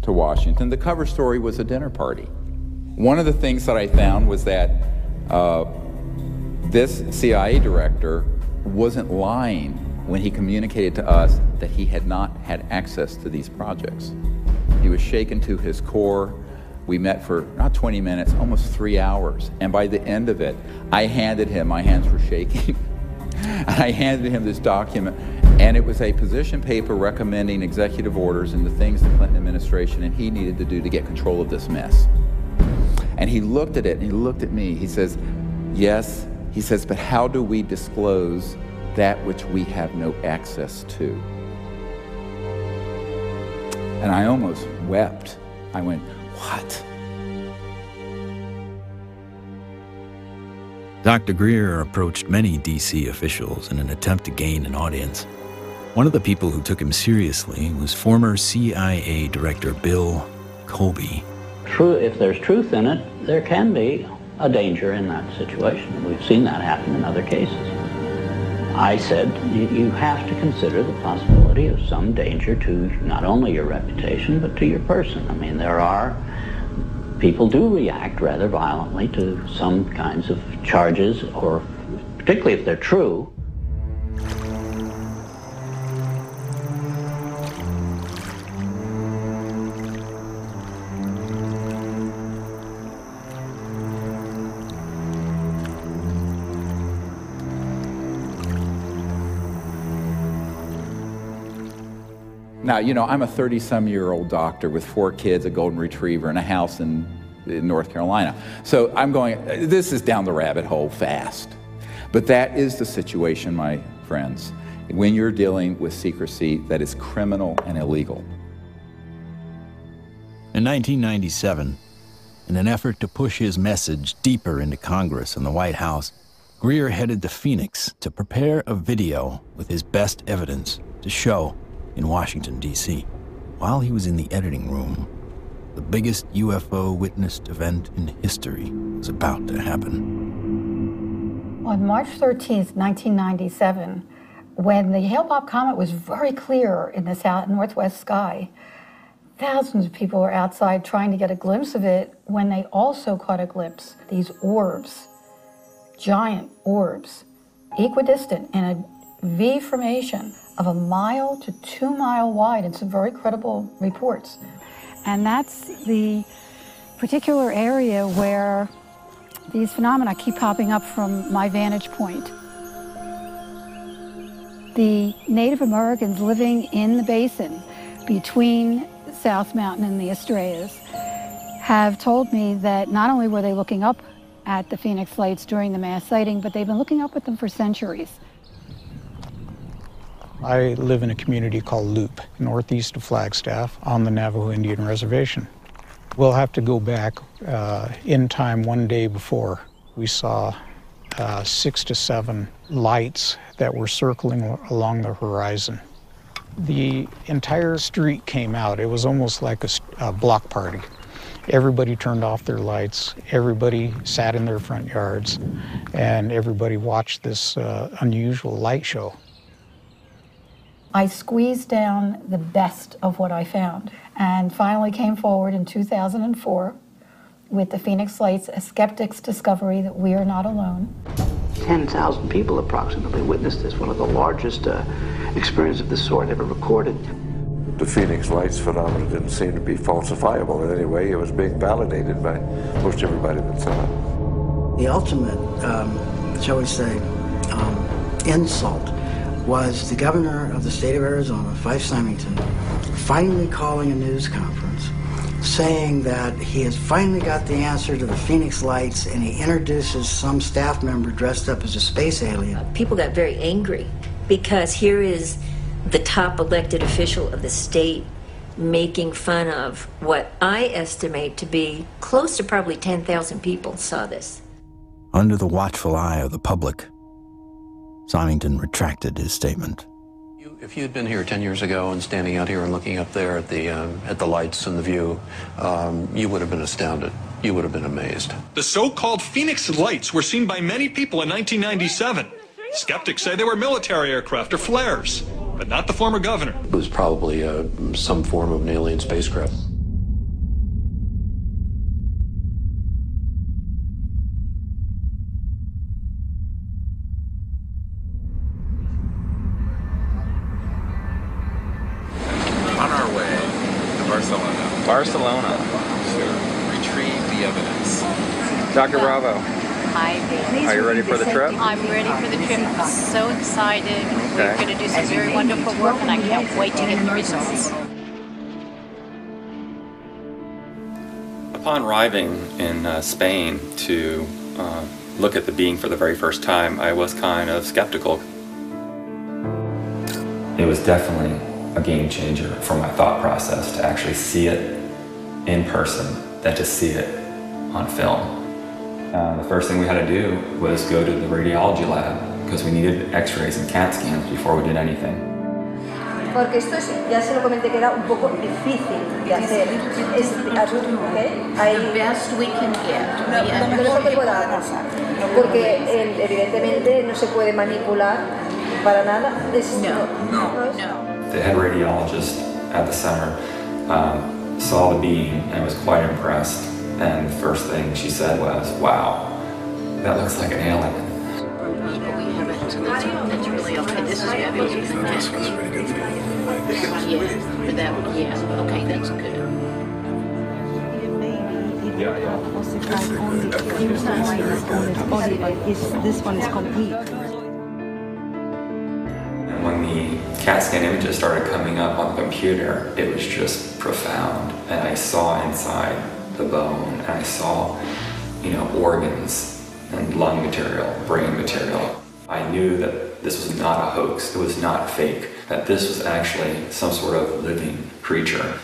to Washington. The cover story was a dinner party. One of the things that I found was that this CIA director wasn't lying when he communicated to us that he had not had access to these projects. He was shaken to his core. We met for not 20 minutes, almost 3 hours. And by the end of it, I handed him, my hands were shaking, I handed him this document, and it was a position paper recommending executive orders and the things the Clinton administration and he needed to do to get control of this mess. And he looked at it, and he looked at me. He says, yes, he says, but how do we disclose that which we have no access to? And I almost wept. I went, what? Dr. Greer approached many D.C. officials in an attempt to gain an audience. One of the people who took him seriously was former CIA Director Bill Colby. True, if there's truth in it, there can be a danger in that situation. We've seen that happen in other cases. I said, you have to consider the possibility of some danger to not only your reputation, but to your person. I mean, people do react rather violently to some kinds of charges, or particularly if they're true. Now, you know, I'm a 30-some-year-old doctor with 4 kids, a golden retriever, and a house in North Carolina. So I'm going, this is down the rabbit hole fast. But that is the situation, my friends, when you're dealing with secrecy that is criminal and illegal. In 1997, in an effort to push his message deeper into Congress and the White House, Greer headed to Phoenix to prepare a video with his best evidence to show in Washington, D.C. While he was in the editing room, the biggest UFO witnessed event in history was about to happen. On March 13th, 1997, when the Hale-Bopp comet was very clear in the northwest sky, thousands of people were outside trying to get a glimpse of it when they also caught a glimpse. These orbs, giant orbs, equidistant in a V formation of 1 mile to 2 mile wide in some very credible reports. And that's the particular area where these phenomena keep popping up from my vantage point. The Native Americans living in the basin between South Mountain and the Estrellas have told me that not only were they looking up at the Phoenix Lights during the mass sighting, but they've been looking up at them for centuries. I live in a community called Loop, northeast of Flagstaff, on the Navajo Indian Reservation. We'll have to go back in time one day before. We saw 6 to 7 lights that were circling along the horizon. The entire street came out. It was almost like a block party. Everybody turned off their lights, everybody sat in their front yards, and everybody watched this unusual light show. I squeezed down the best of what I found and finally came forward in 2004 with the Phoenix Lights, a skeptic's discovery that we are not alone. 10,000 people approximately witnessed this, one of the largest experiences of this sort ever recorded. The Phoenix Lights phenomenon didn't seem to be falsifiable in any way. It was being validated by most everybody that saw it. The ultimate, shall we say, insult was the governor of the state of Arizona, Fife Symington, finally calling a news conference saying that he has finally got the answer to the Phoenix Lights, and he introduces some staff member dressed up as a space alien. People got very angry because here is the top elected official of the state making fun of what I estimate to be close to probably 10,000 people saw this. Under the watchful eye of the public, Symington retracted his statement. If you had been here 10 years ago and standing out here and looking up there at the lights and the view, you would have been astounded. You would have been amazed. The so-called Phoenix Lights were seen by many people in 1997. Skeptics say they were military aircraft or flares, but not the former governor. It was probably some form of an alien spacecraft. Barcelona to retrieve the evidence. Dr. Bravo. Hi, Are you ready for the trip? I'm ready for the trip. I'm so excited. We're going to do some very wonderful work, and I can't wait to get the results. Upon arriving in Spain to look at the being for the very first time, I was kind of skeptical. It was definitely a game changer for my thought process to actually see it in person than to see it on film. The first thing we had to do was go to the radiology lab because we needed x-rays and CAT scans before we did anything. Porque esto ya se lo comenté que era un poco difícil de hacer. The best we can get. Lo mejor que pueda pasar. Porque evidentemente no se puede manipular para nada. The head radiologist at the center saw the being and was quite impressed. And the first thing she said was, "Wow, that looks like an alien." That's really okay. This is fabulous. This one's pretty good for you. Yeah, for that one, yeah. Okay, that's good. This one is complete. And when the CAT scan images started coming up on the computer, it was just profound. And I saw inside the bone, and I saw, organs and lung material, brain material. I knew that this was not a hoax, it was not fake, that this was actually some sort of living creature.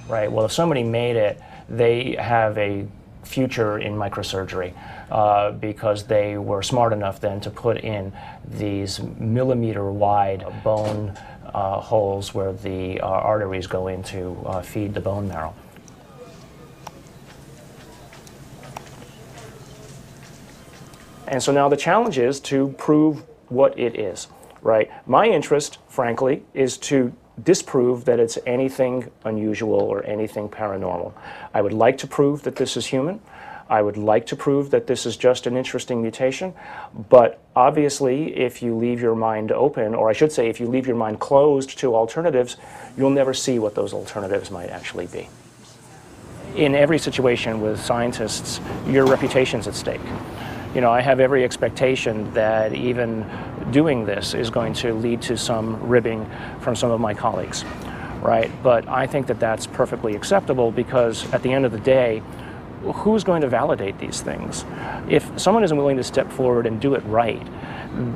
Right, well, if somebody made it, they have a future in microsurgery because they were smart enough then to put in these millimeter-wide bone holes where the arteries go in to feed the bone marrow. And so now the challenge is to prove what it is, right? My interest, frankly, is to disprove that it's anything unusual or anything paranormal. I would like to prove that this is human. I would like to prove that this is just an interesting mutation, but obviously if you leave your mind open, or I should say if you leave your mind closed to alternatives, you'll never see what those alternatives might actually be. In every situation with scientists, your reputation's at stake. I have every expectation that even doing this is going to lead to some ribbing from some of my colleagues, right? But I think that that's perfectly acceptable because at the end of the day, who's going to validate these things? If someone isn't willing to step forward and do it right,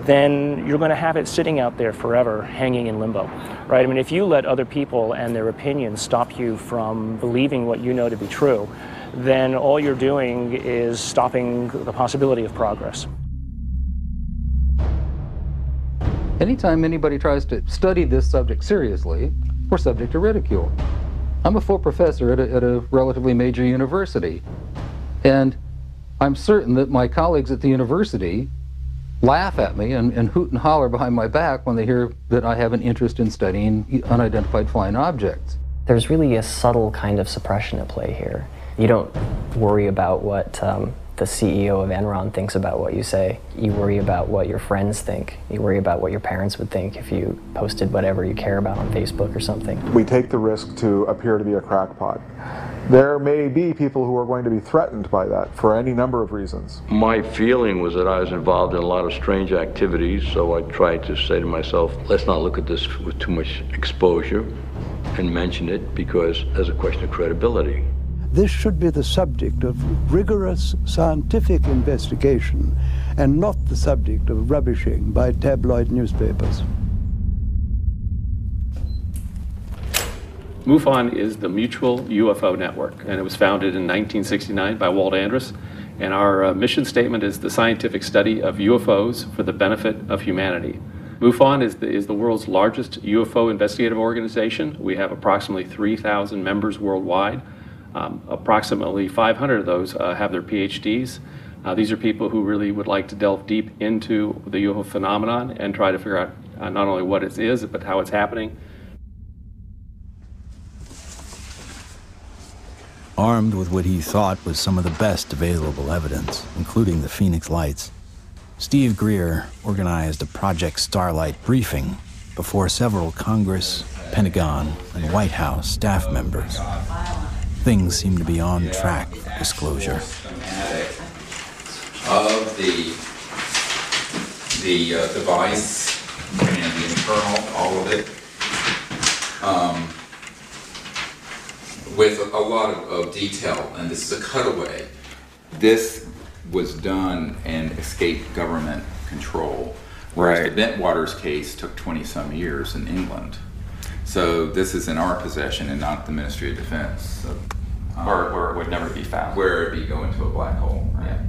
then you're going to have it sitting out there forever, hanging in limbo, right? I mean, if you let other people and their opinions stop you from believing what you know to be true, then all you're doing is stopping the possibility of progress. Anytime anybody tries to study this subject seriously, we're subject to ridicule. I'm a full professor at a relatively major university, and I'm certain that my colleagues at the university laugh at me and hoot and holler behind my back when they hear that I have an interest in studying unidentified flying objects. There's really a subtle kind of suppression at play here. You don't worry about what the CEO of Enron thinks about what you say. You worry about what your friends think. You worry about what your parents would think if you posted whatever you care about on Facebook or something. We take the risk to appear to be a crackpot. There may be people who are going to be threatened by that for any number of reasons. My feeling was that I was involved in a lot of strange activities, so I tried to say to myself, let's not look at this with too much exposure and mention it because there's a question of credibility. This should be the subject of rigorous scientific investigation and not the subject of rubbishing by tabloid newspapers. MUFON is the Mutual UFO Network, and it was founded in 1969 by Walt Andrus. And our mission statement is the scientific study of UFOs for the benefit of humanity. MUFON is the world's largest UFO investigative organization. We have approximately 3,000 members worldwide. Approximately 500 of those have their PhDs. These are people who really would like to delve deep into the UFO phenomenon and try to figure out not only what it is, but how it's happening. Armed with what he thought was some of the best available evidence, including the Phoenix Lights, Steve Greer organized a Project Starlight briefing before several Congress Pentagon, and White House staff members. Things seem to be on track for disclosure. Of the device and the internal, all of it, with a lot of detail, and this is a cutaway. This was done and escaped government control, whereas the Bentwaters case took 20-some years in England. So this is in our possession and not the Ministry of Defense. So, where it would never be found. Where it'd be going to a black hole. Right? Yeah.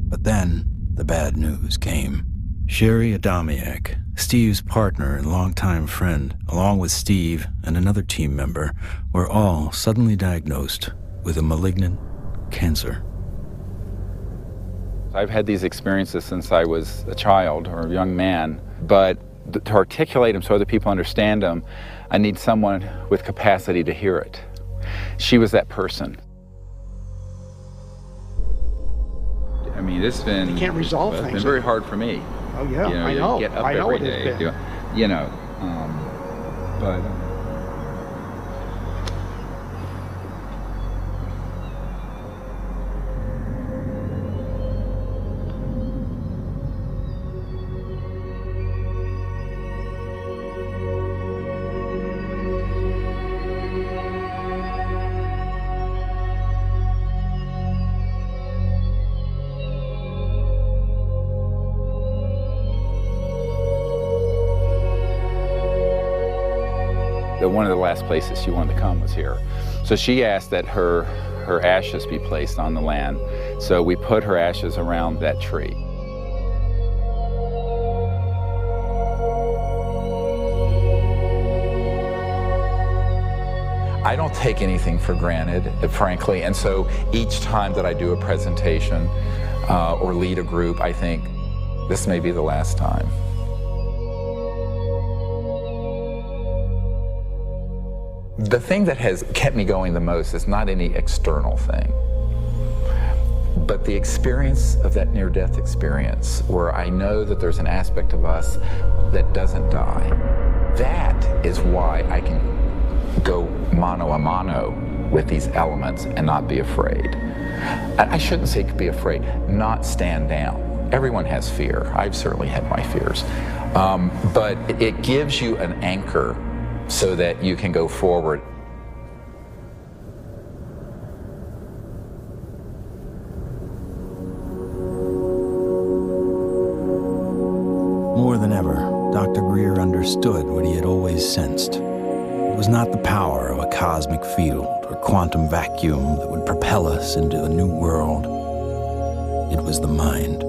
But then the bad news came. Sherry Adamiak, Steve's partner and longtime friend, along with Steve and another team member, were all suddenly diagnosed with a malignant cancer. I've had these experiences since I was a child or a young man, but to articulate them so other people understand them, I need someone with capacity to hear it. She was that person. I mean, it's been... You can't resolve things. It's been very hard for me. Oh, yeah, I know. Get up I know every day, it has been. You know, but... One of the last places she wanted to come was here. So she asked that her ashes be placed on the land. So we put her ashes around that tree. I don't take anything for granted, frankly, and so each time that I do a presentation or lead a group, I think, this may be the last time. The thing that has kept me going the most is not any external thing, but the experience of that near-death experience where I know that there's an aspect of us that doesn't die. That is why I can go mano a mano with these elements and not be afraid. I shouldn't say be afraid, not stand down. Everyone has fear. I've certainly had my fears. But it gives you an anchor so that you can go forward. More than ever, Dr. Greer understood what he had always sensed. It was not the power of a cosmic field or quantum vacuum that would propel us into a new world. It was the mind.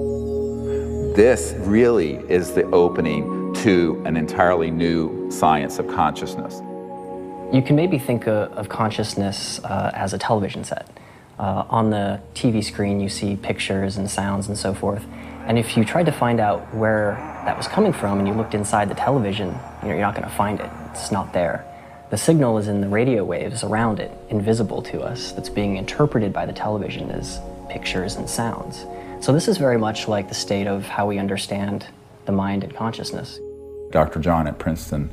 This really is the opening to an entirely new science of consciousness. You can maybe think of consciousness as a television set. On the TV screen you see pictures and sounds and so forth, and if you tried to find out where that was coming from and you looked inside the television, you're not going to find it. It's not there. The signal is in the radio waves around it, invisible to us, that's being interpreted by the television as pictures and sounds. So this is very much like the state of how we understand the mind and consciousness. Dr. John at Princeton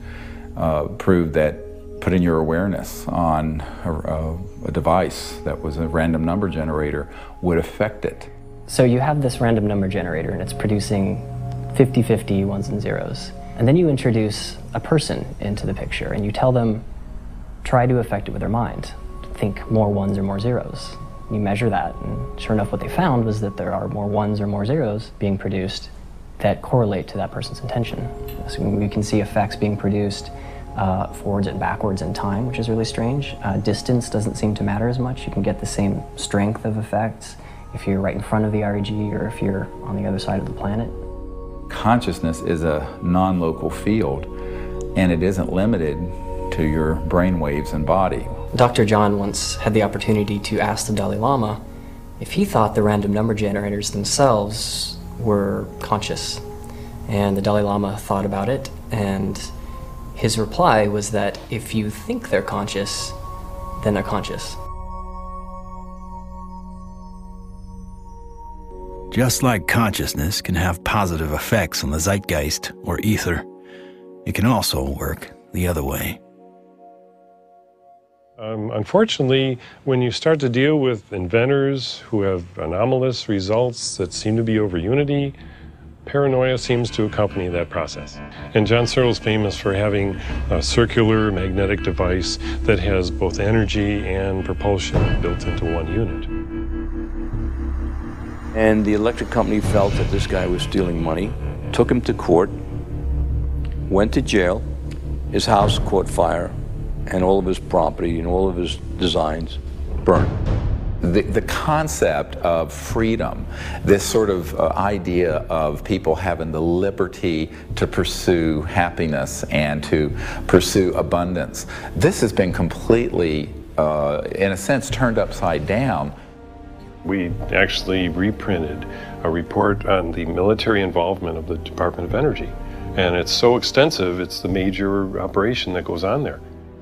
proved that putting your awareness on a device that was a random number generator would affect it. So you have this random number generator and it's producing 50-50 ones and zeros. And then you introduce a person into the picture and you tell them, try to affect it with their mind. Think more ones or more zeros. You measure that, and sure enough what they found was that there are more ones or more zeros being produced that correlate to that person's intention. So we can see effects being produced forwards and backwards in time, which is really strange. Distance doesn't seem to matter as much. You can get the same strength of effects if you're right in front of the REG or if you're on the other side of the planet. Consciousness is a non-local field, and it isn't limited to your brain waves and body. Dr. John once had the opportunity to ask the Dalai Lama if he thought the random number generators themselves were conscious. And the Dalai Lama thought about it, and his reply was that if you think they're conscious, then they're conscious. Just like consciousness can have positive effects on the zeitgeist or ether, it can also work the other way. Unfortunately, when you start to deal with inventors who have anomalous results that seem to be over unity, paranoia seems to accompany that process. And John Searle is famous for having a circular magnetic device that has both energy and propulsion built into one unit. And the electric company felt that this guy was stealing money, took him to court, went to jail, his house caught fire, and all of his property and all of his designs burned. The concept of freedom, this sort of idea of people having the liberty to pursue happiness and to pursue abundance, this has been completely, in a sense, turned upside down. We actually reprinted a report on the military involvement of the Department of Energy. And it's so extensive, it's the major operation that goes on there.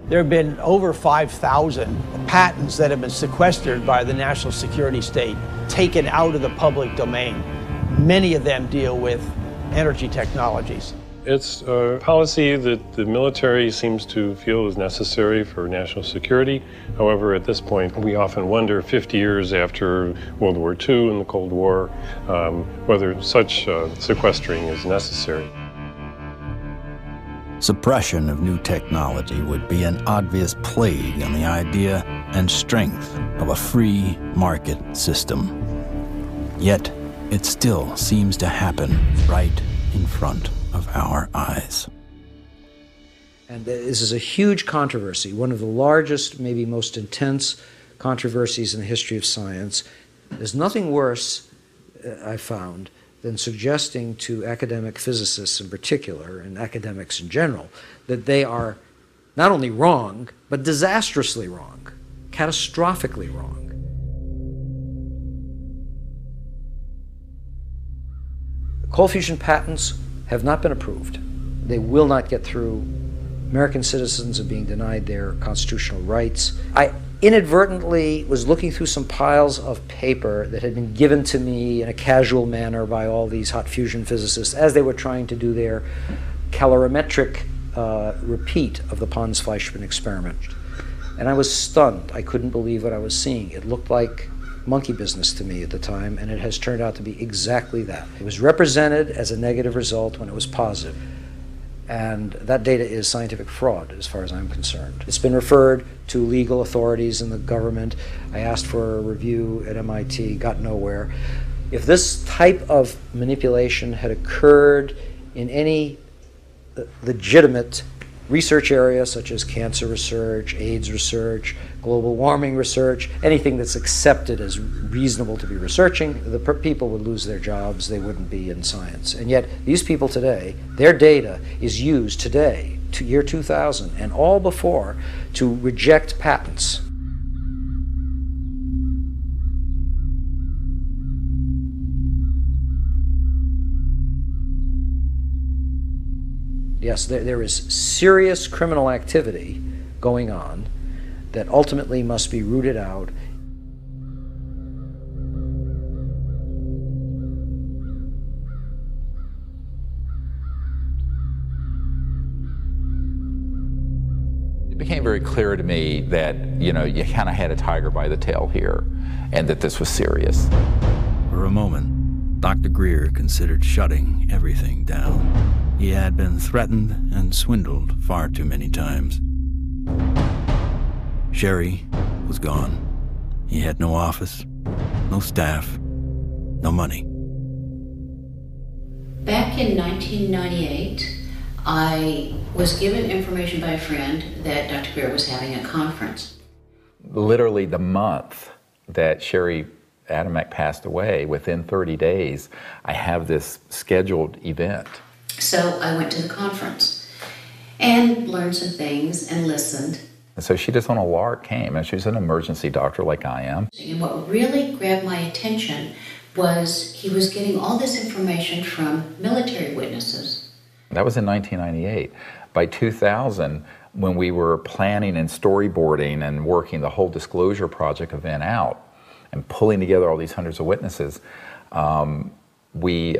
There have been over 5,000 patents that have been sequestered by the national security state, taken out of the public domain. Many of them deal with energy technologies. It's a policy that the military seems to feel is necessary for national security. However, at this point, we often wonder, 50 years after World War II and the Cold War, whether such sequestering is necessary. Suppression of new technology would be an obvious plague on the idea and strength of a free market system. Yet, it still seems to happen right in front of our eyes. And this is a huge controversy, one of the largest, maybe most intense controversies in the history of science. There's nothing worse, I found, than suggesting to academic physicists in particular, and academics in general, that they are not only wrong, but disastrously wrong, catastrophically wrong. Cold fusion patents have not been approved. They will not get through. American citizens are being denied their constitutional rights. I inadvertently was looking through some piles of paper that had been given to me in a casual manner by all these hot fusion physicists as they were trying to do their calorimetric repeat of the Pons-Fleischmann experiment. And I was stunned. I couldn't believe what I was seeing. It looked like monkey business to me at the time, and it has turned out to be exactly that. It was represented as a negative result when it was positive. And that data is scientific fraud, as far as I'm concerned. It's been referred to legal authorities in the government. I asked for a review at MIT, got nowhere. If this type of manipulation had occurred in any legitimate research area, such as cancer research, AIDS research, global warming research, anything that's accepted as reasonable to be researching, the people would lose their jobs, they wouldn't be in science. And yet, these people today, their data is used today, to year 2000, and all before, to reject patents. Yes, there is serious criminal activity going on that ultimately must be rooted out. It became very clear to me that, you know, you kind of had a tiger by the tail here, and that this was serious. For a moment, Dr. Greer considered shutting everything down. He had been threatened and swindled far too many times. Sherry was gone. He had no office, no staff, no money. Back in 1998, I was given information by a friend that Dr. Greer was having a conference. Literally the month that Sherry Adamek passed away, within 30 days, I have this scheduled event. So I went to the conference and learned some things and listened. And so she just on a lark came, and she's an emergency doctor like I am. And what really grabbed my attention was he was getting all this information from military witnesses. That was in 1998. By 2000, when we were planning and storyboarding and working the whole disclosure project event out and pulling together all these hundreds of witnesses, we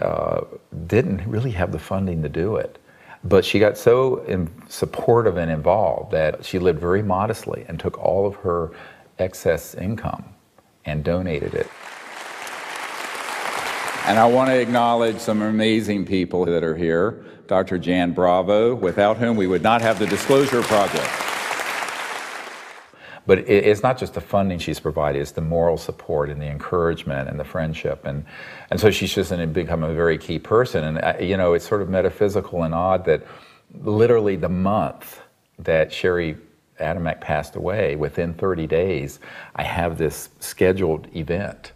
didn't really have the funding to do it. But she got so supportive and involved that she lived very modestly and took all of her excess income and donated it. And I want to acknowledge some amazing people that are here. Dr. Jan Bravo, without whom we would not have the Disclosure Project. But it's not just the funding she's provided, it's the moral support and the encouragement and the friendship. And so she's just become a very key person. And, you know, it's sort of metaphysical and odd that literally the month that Sherry Adamek passed away, within 30 days, I have this scheduled event.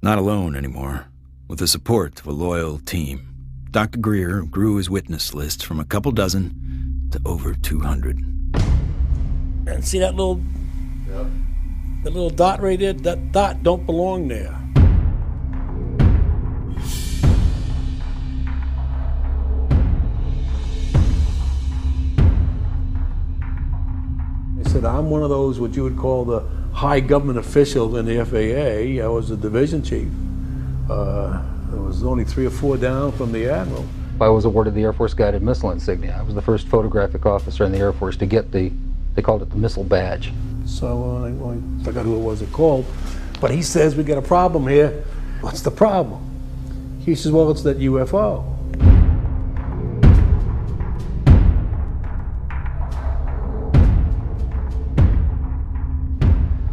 Not alone anymore. With the support of a loyal team, Dr. Greer grew his witness list from a couple dozen to over 200. And see that little dot right there? That dot don't belong there. I said, I'm one of those, what you would call the high government official in the FAA. I was the division chief. There was only 3 or 4 down from the admiral. I was awarded the Air Force Guided Missile Insignia. I was the first photographic officer in the Air Force to get they called it the missile badge. So I forgot who it was that called, but he says, we got a problem here. What's the problem? He says, well, it's that UFO.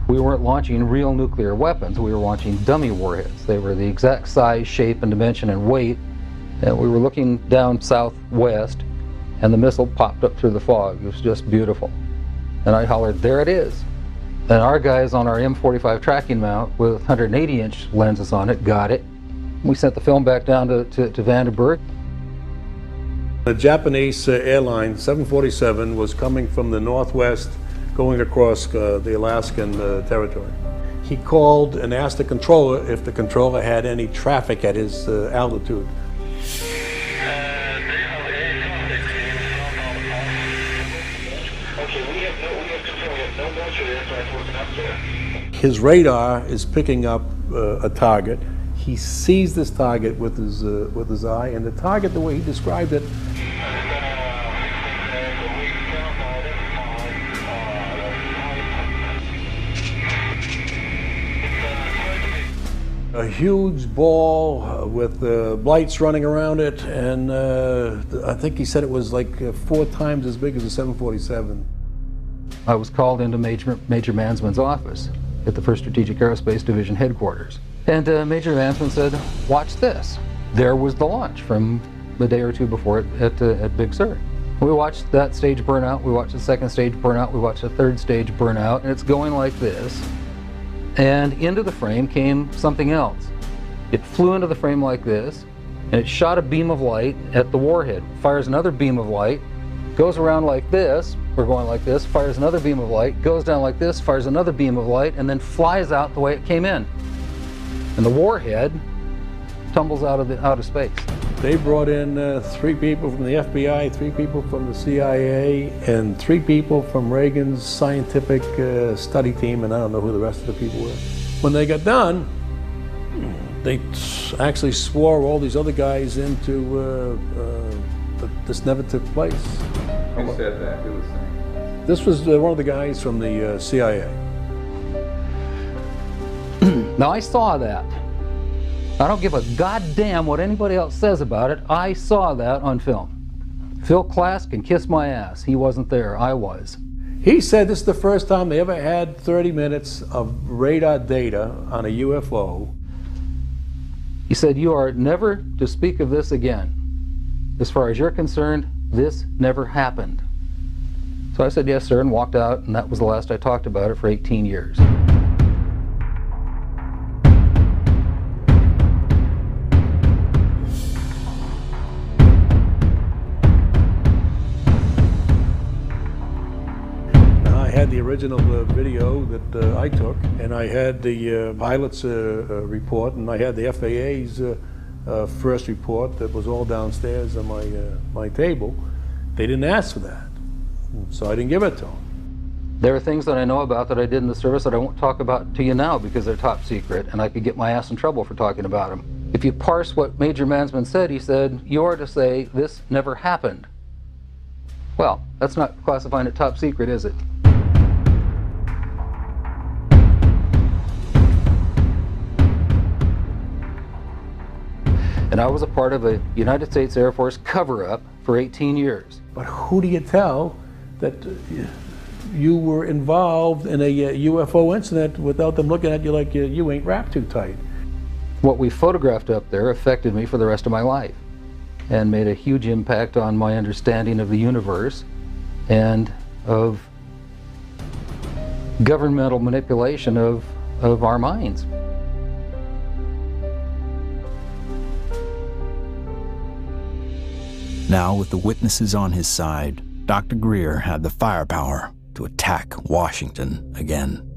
We weren't launching real nuclear weapons, we were launching dummy warheads. They were the exact size, shape, and dimension and weight. And we were looking down southwest, and the missile popped up through the fog. It was just beautiful. And I hollered, there it is. And our guys on our M45 tracking mount with 180-inch lenses on it got it. We sent the film back down to Vandenberg. The Japanese airline, 747, was coming from the northwest, going across the Alaskan territory. He called and asked the controller if the controller had any traffic at his altitude. His radar is picking up a target. He sees this target with his eye, and the target, the way he described it, a huge ball with lights running around it, and I think he said it was like 4 times as big as a 747. I was called into Major Mansman's office at the 1st Strategic Aerospace Division headquarters. And Major Mansman said, watch this. There was the launch from a day or 2 before it at Big Sur. We watched that stage burn out, we watched the 2nd stage burn out, we watched the 3rd stage burn out, and it's going like this. And into the frame came something else. It flew into the frame like this, and it shot a beam of light at the warhead, fires another beam of light, goes around like this, we're going like this, fires another beam of light, goes down like this, fires another beam of light, and then flies out the way it came in. And the warhead tumbles out of space. They brought in 3 people from the FBI, 3 people from the CIA, and 3 people from Reagan's scientific study team, and I don't know who the rest of the people were. When they got done, they actually swore all these other guys into this never took place. Who said that? Who was saying? This was one of the guys from the CIA. Now I saw that. I don't give a goddamn what anybody else says about it. I saw that on film. Phil Klass can kiss my ass. He wasn't there. I was. He said this is the first time they ever had 30 minutes of radar data on a UFO. He said, you are never to speak of this again. As far as you're concerned, this never happened. So I said, yes, sir, and walked out, and that was the last I talked about it for 18 years. I had the original video that I took, and I had the pilot's report, and I had the FAA's first report that was all downstairs on my table. They didn't ask for that, so I didn't give it to them. There are things that I know about that I did in the service that I won't talk about to you now because they're top secret, and I could get my ass in trouble for talking about them. If you parse what Major Mansman said, he said, you are to say, this never happened. Well, that's not classifying it top secret, is it? And I was a part of a United States Air Force cover-up for 18 years. But who do you tell that you were involved in a UFO incident without them looking at you like you ain't wrapped too tight? What we photographed up there affected me for the rest of my life and made a huge impact on my understanding of the universe and of governmental manipulation of our minds. Now, with the witnesses on his side, Dr. Greer had the firepower to attack Washington again.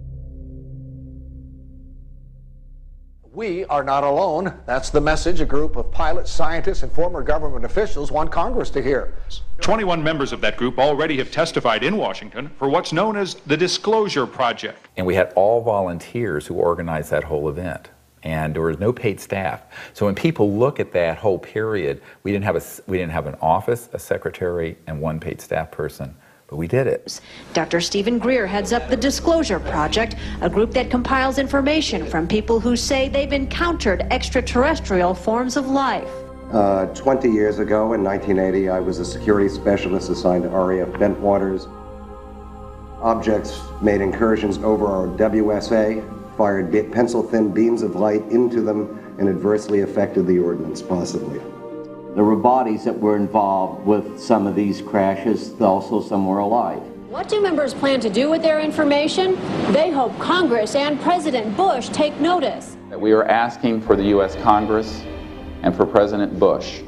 We are not alone. That's the message a group of pilots, scientists, and former government officials want Congress to hear. 21 members of that group already have testified in Washington for what's known as the Disclosure Project. And we had all volunteers who organized that whole event. And there was no paid staff. So when people look at that whole period, we didn't have an office, a secretary, and one paid staff person. But we did it. Dr. Stephen Greer heads up the Disclosure Project, a group that compiles information from people who say they've encountered extraterrestrial forms of life. 20 years ago, in 1980, I was a security specialist assigned to RAF Bentwaters. Objects made incursions over our WSA, fired pencil-thin beams of light into them, and adversely affected the ordnance, possibly. There were bodies that were involved with some of these crashes, also some were alive. What do members plan to do with their information? They hope Congress and President Bush take notice. We are asking for the U.S. Congress and for President Bush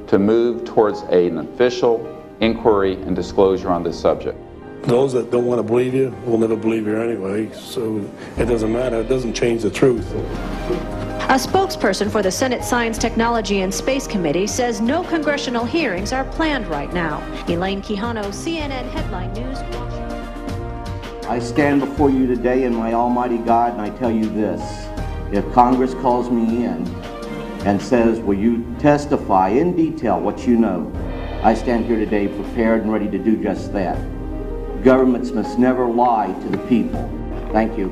to move towards an official inquiry and disclosure on this subject. Those that don't want to believe you will never believe you anyway, so it doesn't matter. It doesn't change the truth. A spokesperson for the Senate Science, Technology, and Space Committee says no congressional hearings are planned right now. Elaine Quijano, CNN Headline News, Washington. I stand before you today in my almighty God, and I tell you this. If Congress calls me in and says, will you testify in detail what you know, I stand here today prepared and ready to do just that. Governments must never lie to the people. Thank you.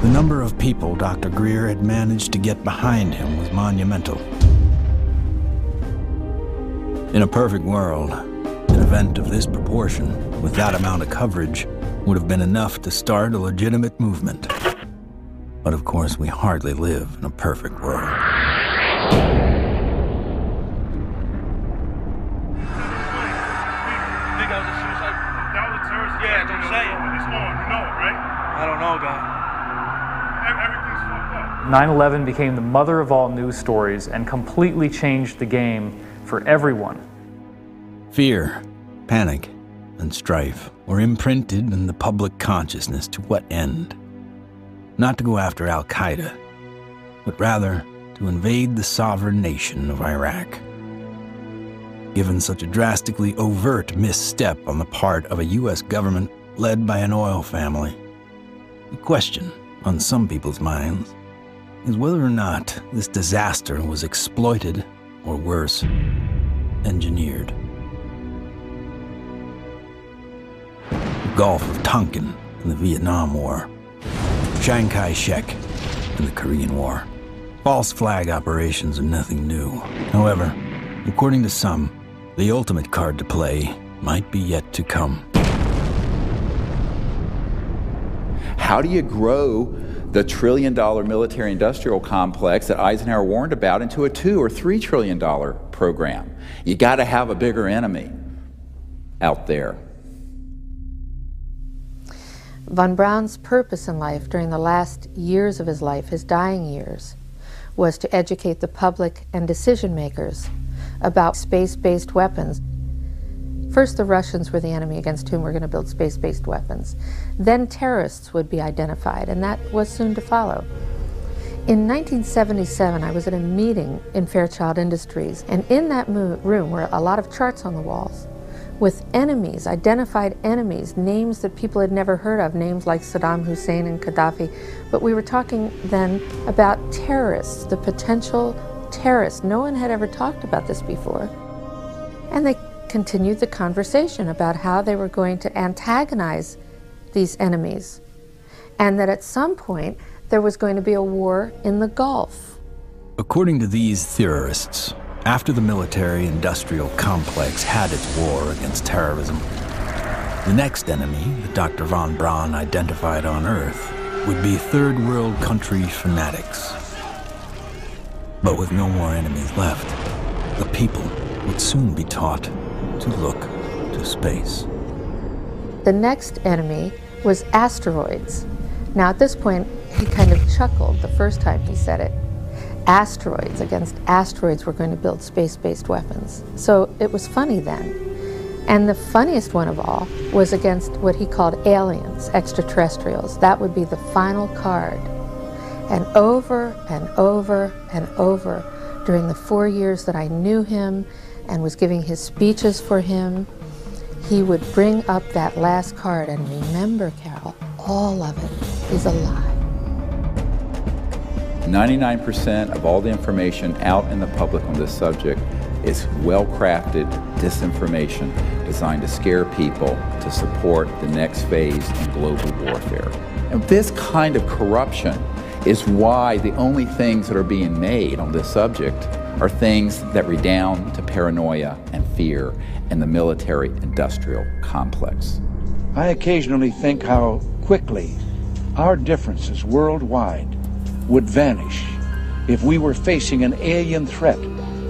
The number of people Dr. Greer had managed to get behind him was monumental. In a perfect world, an event of this proportion, with that amount of coverage, would have been enough to start a legitimate movement. But of course, we hardly live in a perfect world. Yeah, don't say it. It's on, you know it, right? I don't know, guy. Everything's fucked up. 9/11 became the mother of all news stories and completely changed the game for everyone. Fear, panic, and strife were imprinted in the public consciousness to what end? Not to go after Al-Qaeda, but rather to invade the sovereign nation of Iraq. Given such a drastically overt misstep on the part of a U.S. government led by an oil family, the question on some people's minds is whether or not this disaster was exploited, or worse, engineered. The Gulf of Tonkin in the Vietnam War, Chiang Kai-shek in the Korean War. False flag operations are nothing new. However, according to some, the ultimate card to play might be yet to come. How do you grow the $1 trillion military-industrial complex that Eisenhower warned about into a $2 or $3 trillion program? You got to have a bigger enemy out there. Von Braun's purpose in life during the last years of his life, his dying years, was to educate the public and decision makers about space-based weapons. First, the Russians were the enemy against whom we're going to build space-based weapons. Then terrorists would be identified, and that was soon to follow. In 1977, I was at a meeting in Fairchild Industries, and in that room were a lot of charts on the walls with enemies, identified enemies, names that people had never heard of, names like Saddam Hussein and Gaddafi. But we were talking then about terrorists, the potential terrorists. No one had ever talked about this before. And they continued the conversation about how they were going to antagonize these enemies, and that at some point there was going to be a war in the Gulf. According to these theorists, after the military-industrial complex had its war against terrorism, the next enemy that Dr. von Braun identified on Earth would be third world country fanatics. But with no more enemies left, the people would soon be taught to look to space. The next enemy was asteroids. Now at this point, he kind of chuckled the first time he said it. Asteroids, against asteroids, we're going to build space-based weapons. So it was funny then. And the funniest one of all was against what he called aliens, extraterrestrials. That would be the final card. And over and over and over, during the 4 years that I knew him and was giving his speeches for him, he would bring up that last card, and remember, Carol, all of it is a lie. 99% of all the information out in the public on this subject is well-crafted disinformation designed to scare people to support the next phase in global warfare. And this kind of corruption is why the only things that are being made on this subject are things that redound to paranoia and fear and the military-industrial complex. I occasionally think how quickly our differences worldwide would vanish if we were facing an alien threat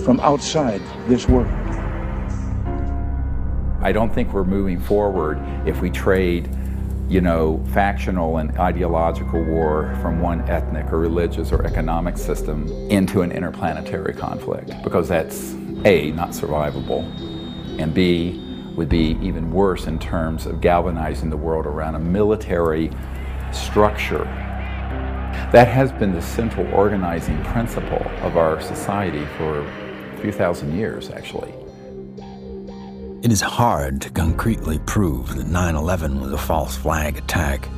from outside this world. I don't think we're moving forward if we trade, factional and ideological war from one ethnic or religious or economic system into an interplanetary conflict, because that's A, not survivable, and B, would be even worse in terms of galvanizing the world around a military structure. That has been the central organizing principle of our society for a few thousand years, actually. It is hard to concretely prove that 9/11 was a false flag attack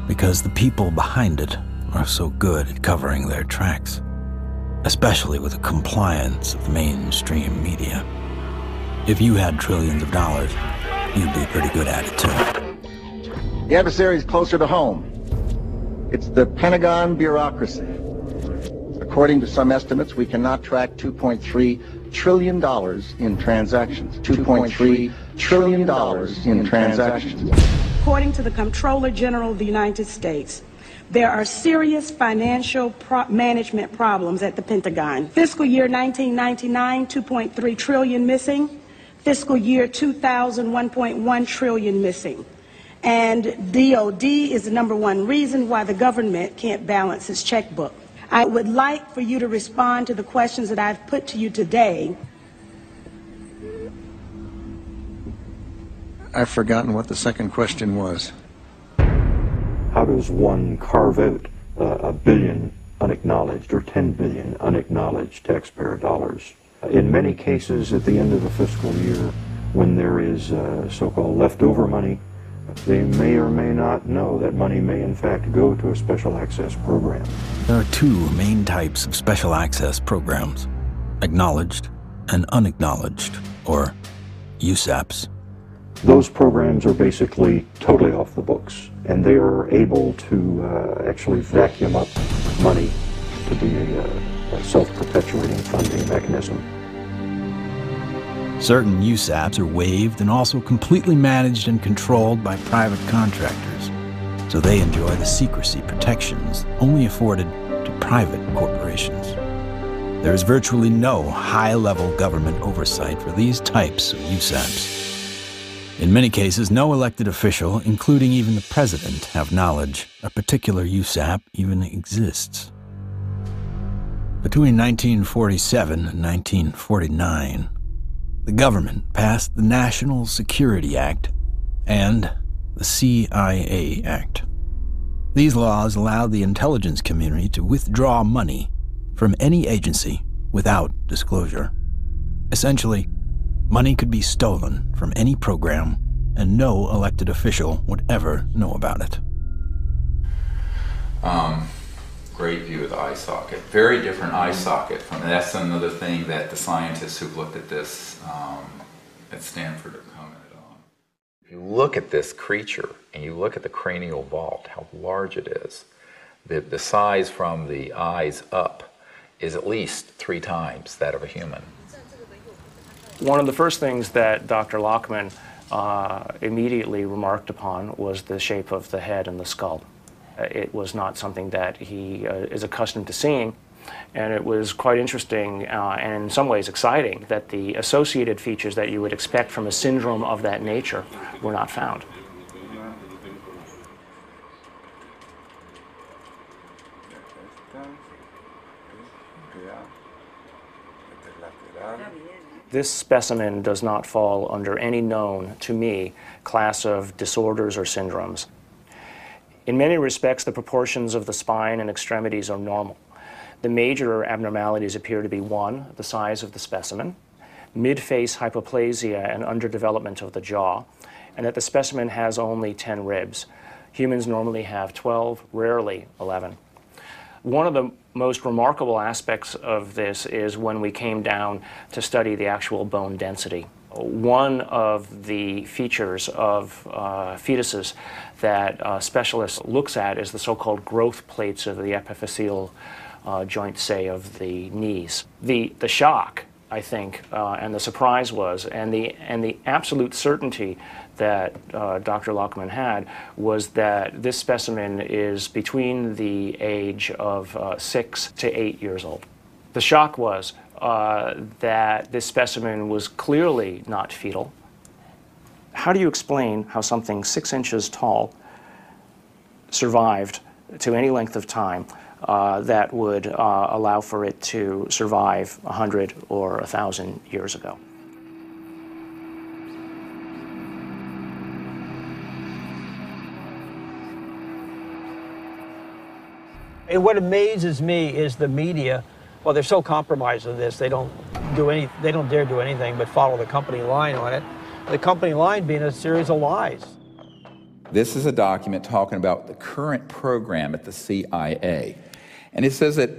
because the people behind it are so good at covering their tracks, especially with the compliance of mainstream media. If you had trillions of dollars, you'd be pretty good at it too. The adversary is closer to home. It's the Pentagon bureaucracy. According to some estimates, we cannot track $2.3 trillion in transactions. $2.3 trillion in transactions. According to the Comptroller General of the United States, there are serious financial management problems at the Pentagon. Fiscal year 1999, 2.3 trillion missing. Fiscal year 2000, 1.1 trillion missing. And DOD is the #1 reason why the government can't balance its checkbook. I would like for you to respond to the questions that I've put to you today. I've forgotten what the second question was. How does one carve out a billion unacknowledged or 10 billion unacknowledged taxpayer dollars? In many cases, at the end of the fiscal year, when there is so-called leftover money, they may or may not know that money may in fact go to a special access program. There are two main types of special access programs: acknowledged and unacknowledged, or USAPs. Those programs are basically totally off the books, and they are able to actually vacuum up money to be a self-perpetuating funding mechanism. Certain USAPs are waived and also completely managed and controlled by private contractors, so they enjoy the secrecy protections only afforded to private corporations. There is virtually no high-level government oversight for these types of USAPs. In many cases, no elected official, including even the president, have knowledge a particular USAP even exists. Between 1947 and 1949, the government passed the National Security Act and the CIA Act. These laws allowed the intelligence community to withdraw money from any agency without disclosure. Essentially, money could be stolen from any program, and no elected official would ever know about it. great view of the eye socket. Very different eye socket from, and that's another thing that the scientists who've looked at this at Stanford have commented on. If you look at this creature and you look at the cranial vault, how large it is, the size from the eyes up is at least 3 times that of a human. One of the first things that Dr. Lockman immediately remarked upon was the shape of the head and the skull. It was not something that he is accustomed to seeing, and it was quite interesting and in some ways exciting that the associated features that you would expect from a syndrome of that nature were not found. This specimen does not fall under any known, to me, class of disorders or syndromes. In many respects, the proportions of the spine and extremities are normal. The major abnormalities appear to be 1, the size of the specimen, mid-face hypoplasia and underdevelopment of the jaw, and that the specimen has only 10 ribs. Humans normally have 12, rarely 11. One of the most remarkable aspects of this is when we came down to study the actual bone density. One of the features of fetuses that specialists looks at is the so-called growth plates of the epiphyseal joint, say, of the knees. The shock, I think, and the surprise was, and the absolute certainty that Dr. Lockman had was that this specimen is between the age of 6 to 8 years old. The shock was that this specimen was clearly not fetal. How do you explain how something 6 inches tall survived to any length of time that would allow for it to survive 100 or 1,000 years ago? And what amazes me is the media. Well, they're so compromised on this, they don't dare do anything but follow the company line on it. The company line being a series of lies. This is a document talking about the current program at the CIA. And it says that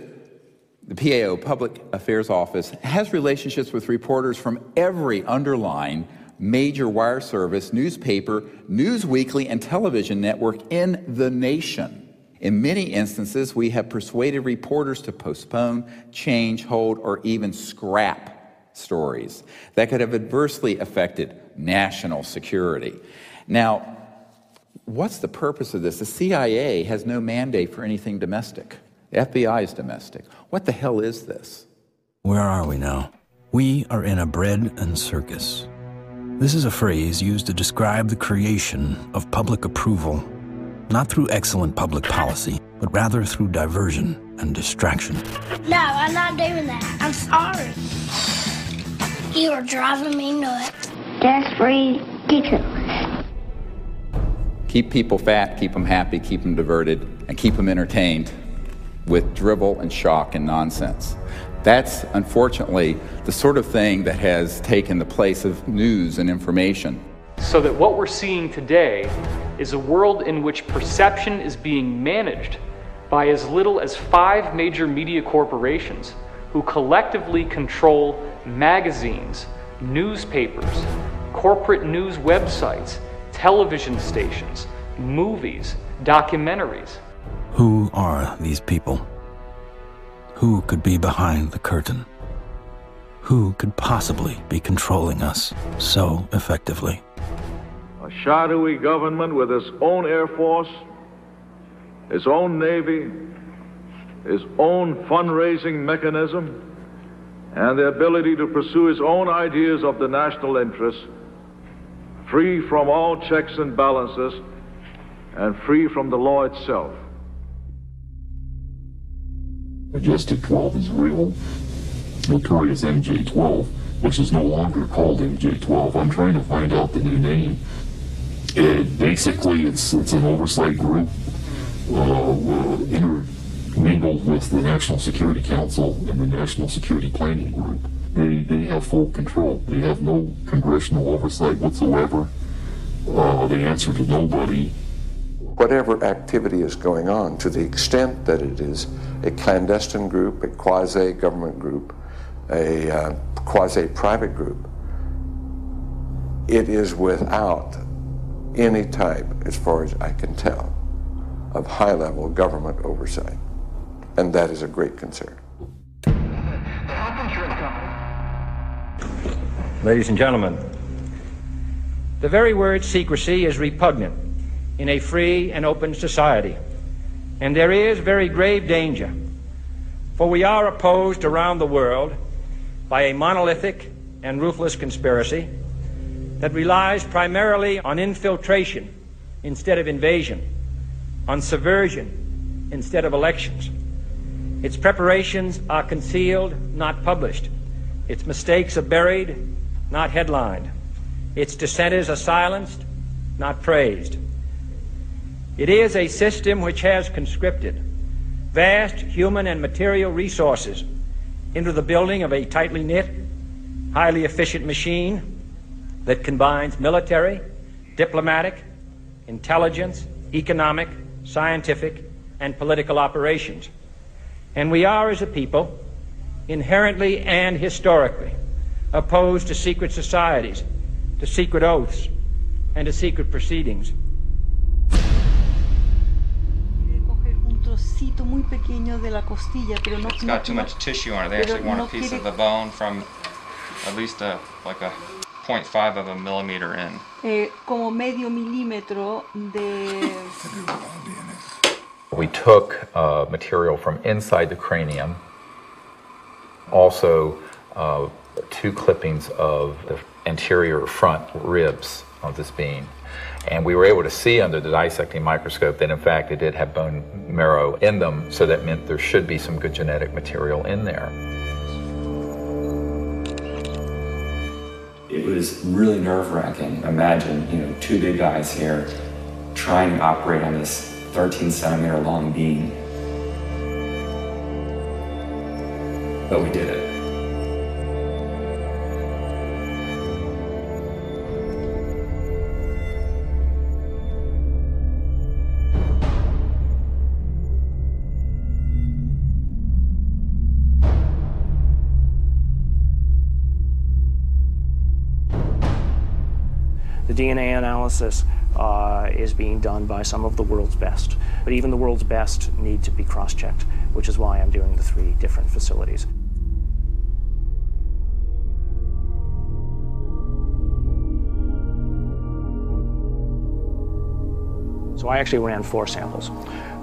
the PAO, Public Affairs Office, has relationships with reporters from every underlying major wire service, newspaper, news weekly, and television network in the nation. In many instances, we have persuaded reporters to postpone, change, hold, or even scrap stories that could have adversely affected national security. Now, what's the purpose of this? The CIA has no mandate for anything domestic. The FBI is domestic. What the hell is this? Where are we now? We are in a bread and circus. This is a phrase used to describe the creation of public approval, not through excellent public policy, but rather through diversion and distraction. No, I'm not doing that. I'm sorry. You are driving me nuts. That's ridiculous. Keep people fat, keep them happy, keep them diverted, and keep them entertained with drivel and shock and nonsense. That's, unfortunately, the sort of thing that has taken the place of news and information. So that what we're seeing today is a world in which perception is being managed by as little as 5 major media corporations who collectively control magazines, newspapers, corporate news websites, television stations, movies, documentaries. Who are these people? Who could be behind the curtain? Who could possibly be controlling us so effectively? A shadowy government with its own Air Force, its own Navy, its own fundraising mechanism, and the ability to pursue its own ideas of the national interest, free from all checks and balances, and free from the law itself. Majestic 12 is real. Victoria's MJ-12, which is no longer called MJ-12. I'm trying to find out the new name. Basically, it's an oversight group intermingled with the National Security Council and the National Security Planning Group. They have full control. They have no congressional oversight whatsoever. They answer to nobody. whatever activity is going on, to the extent that it is a clandestine group, a quasi-government group, a quasi-private group, it is without any type, as far as I can tell, of high-level government oversight. And that is a great concern. Ladies and gentlemen, the very word secrecy is repugnant in a free and open society, and there is very grave danger, for we are opposed around the world by a monolithic and ruthless conspiracy that relies primarily on infiltration instead of invasion, on subversion instead of elections. Its preparations are concealed, not published. Its mistakes are buried, not headlined. Its dissenters are silenced, not praised. It is a system which has conscripted vast human and material resources into the building of a tightly knit, highly efficient machine that combines military, diplomatic, intelligence, economic, scientific, and political operations. And we are, as a people, inherently and historically opposed to secret societies, to secret oaths, and to secret proceedings. It's got too much tissue on it. They actually want a piece of the bone from at least like a 0.5 of a millimeter in. Como medio milímetro de... We took material from inside the cranium, also 2 clippings of the anterior front ribs of this being. And we were able to see under the dissecting microscope that in fact it did have bone marrow in them, so that meant there should be some good genetic material in there. It was really nerve-wracking. Imagine, 2 big guys here trying to operate on this 13-centimeter long beam. But we did it. The DNA analysis is being done by some of the world's best, but even the world's best need to be cross-checked, which is why I'm doing the 3 different facilities. So I actually ran 4 samples.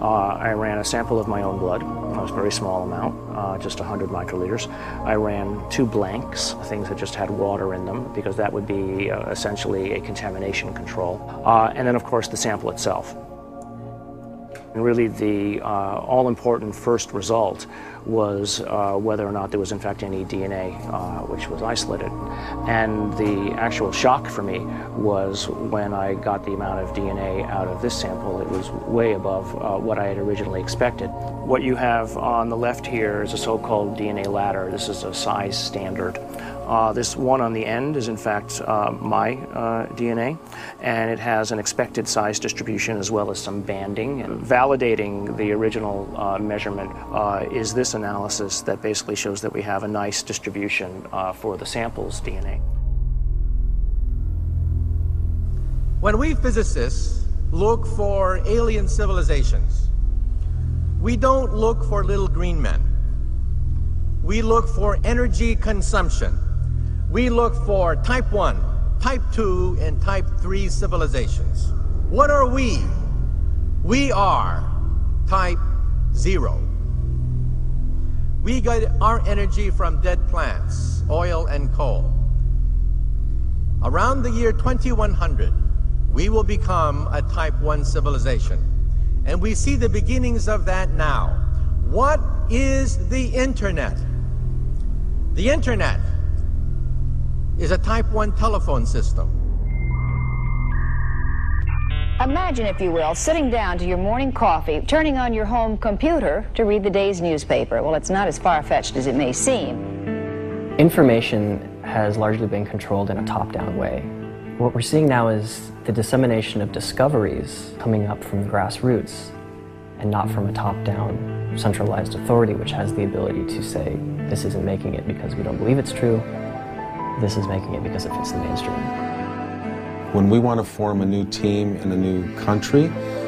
I ran a sample of my own blood. It was a very small amount, just 100 microliters. I ran 2 blanks, things that just had water in them, because that would be essentially a contamination control. And then, of course, the sample itself. And really the all-important first result was whether or not there was in fact any DNA which was isolated. And the actual shock for me was when I got the amount of DNA out of this sample. It was way above what I had originally expected. What you have on the left here is a so-called DNA ladder. This is a size standard. This one on the end is in fact my DNA, and it has an expected size distribution as well as some banding. And validating the original measurement is this analysis that basically shows that we have a nice distribution for the sample's DNA. When we physicists look for alien civilizations, we don't look for little green men. We look for energy consumption. We look for type 1, type 2, and type 3 civilizations. What are we? We are type 0. We get our energy from dead plants, oil and coal. Around the year 2100, we will become a type 1 civilization. And we see the beginnings of that now. What is the Internet? The Internet is a type 1 telephone system. Imagine, if you will, sitting down to your morning coffee, turning on your home computer to read the day's newspaper. Well, it's not as far-fetched as it may seem. Information has largely been controlled in a top-down way. What we're seeing now is the dissemination of discoveries coming up from the grassroots and not from a top-down centralized authority which has the ability to say, this isn't making it because we don't believe it's true, this is making it because it fits the mainstream. When we want to form a new team in a new country,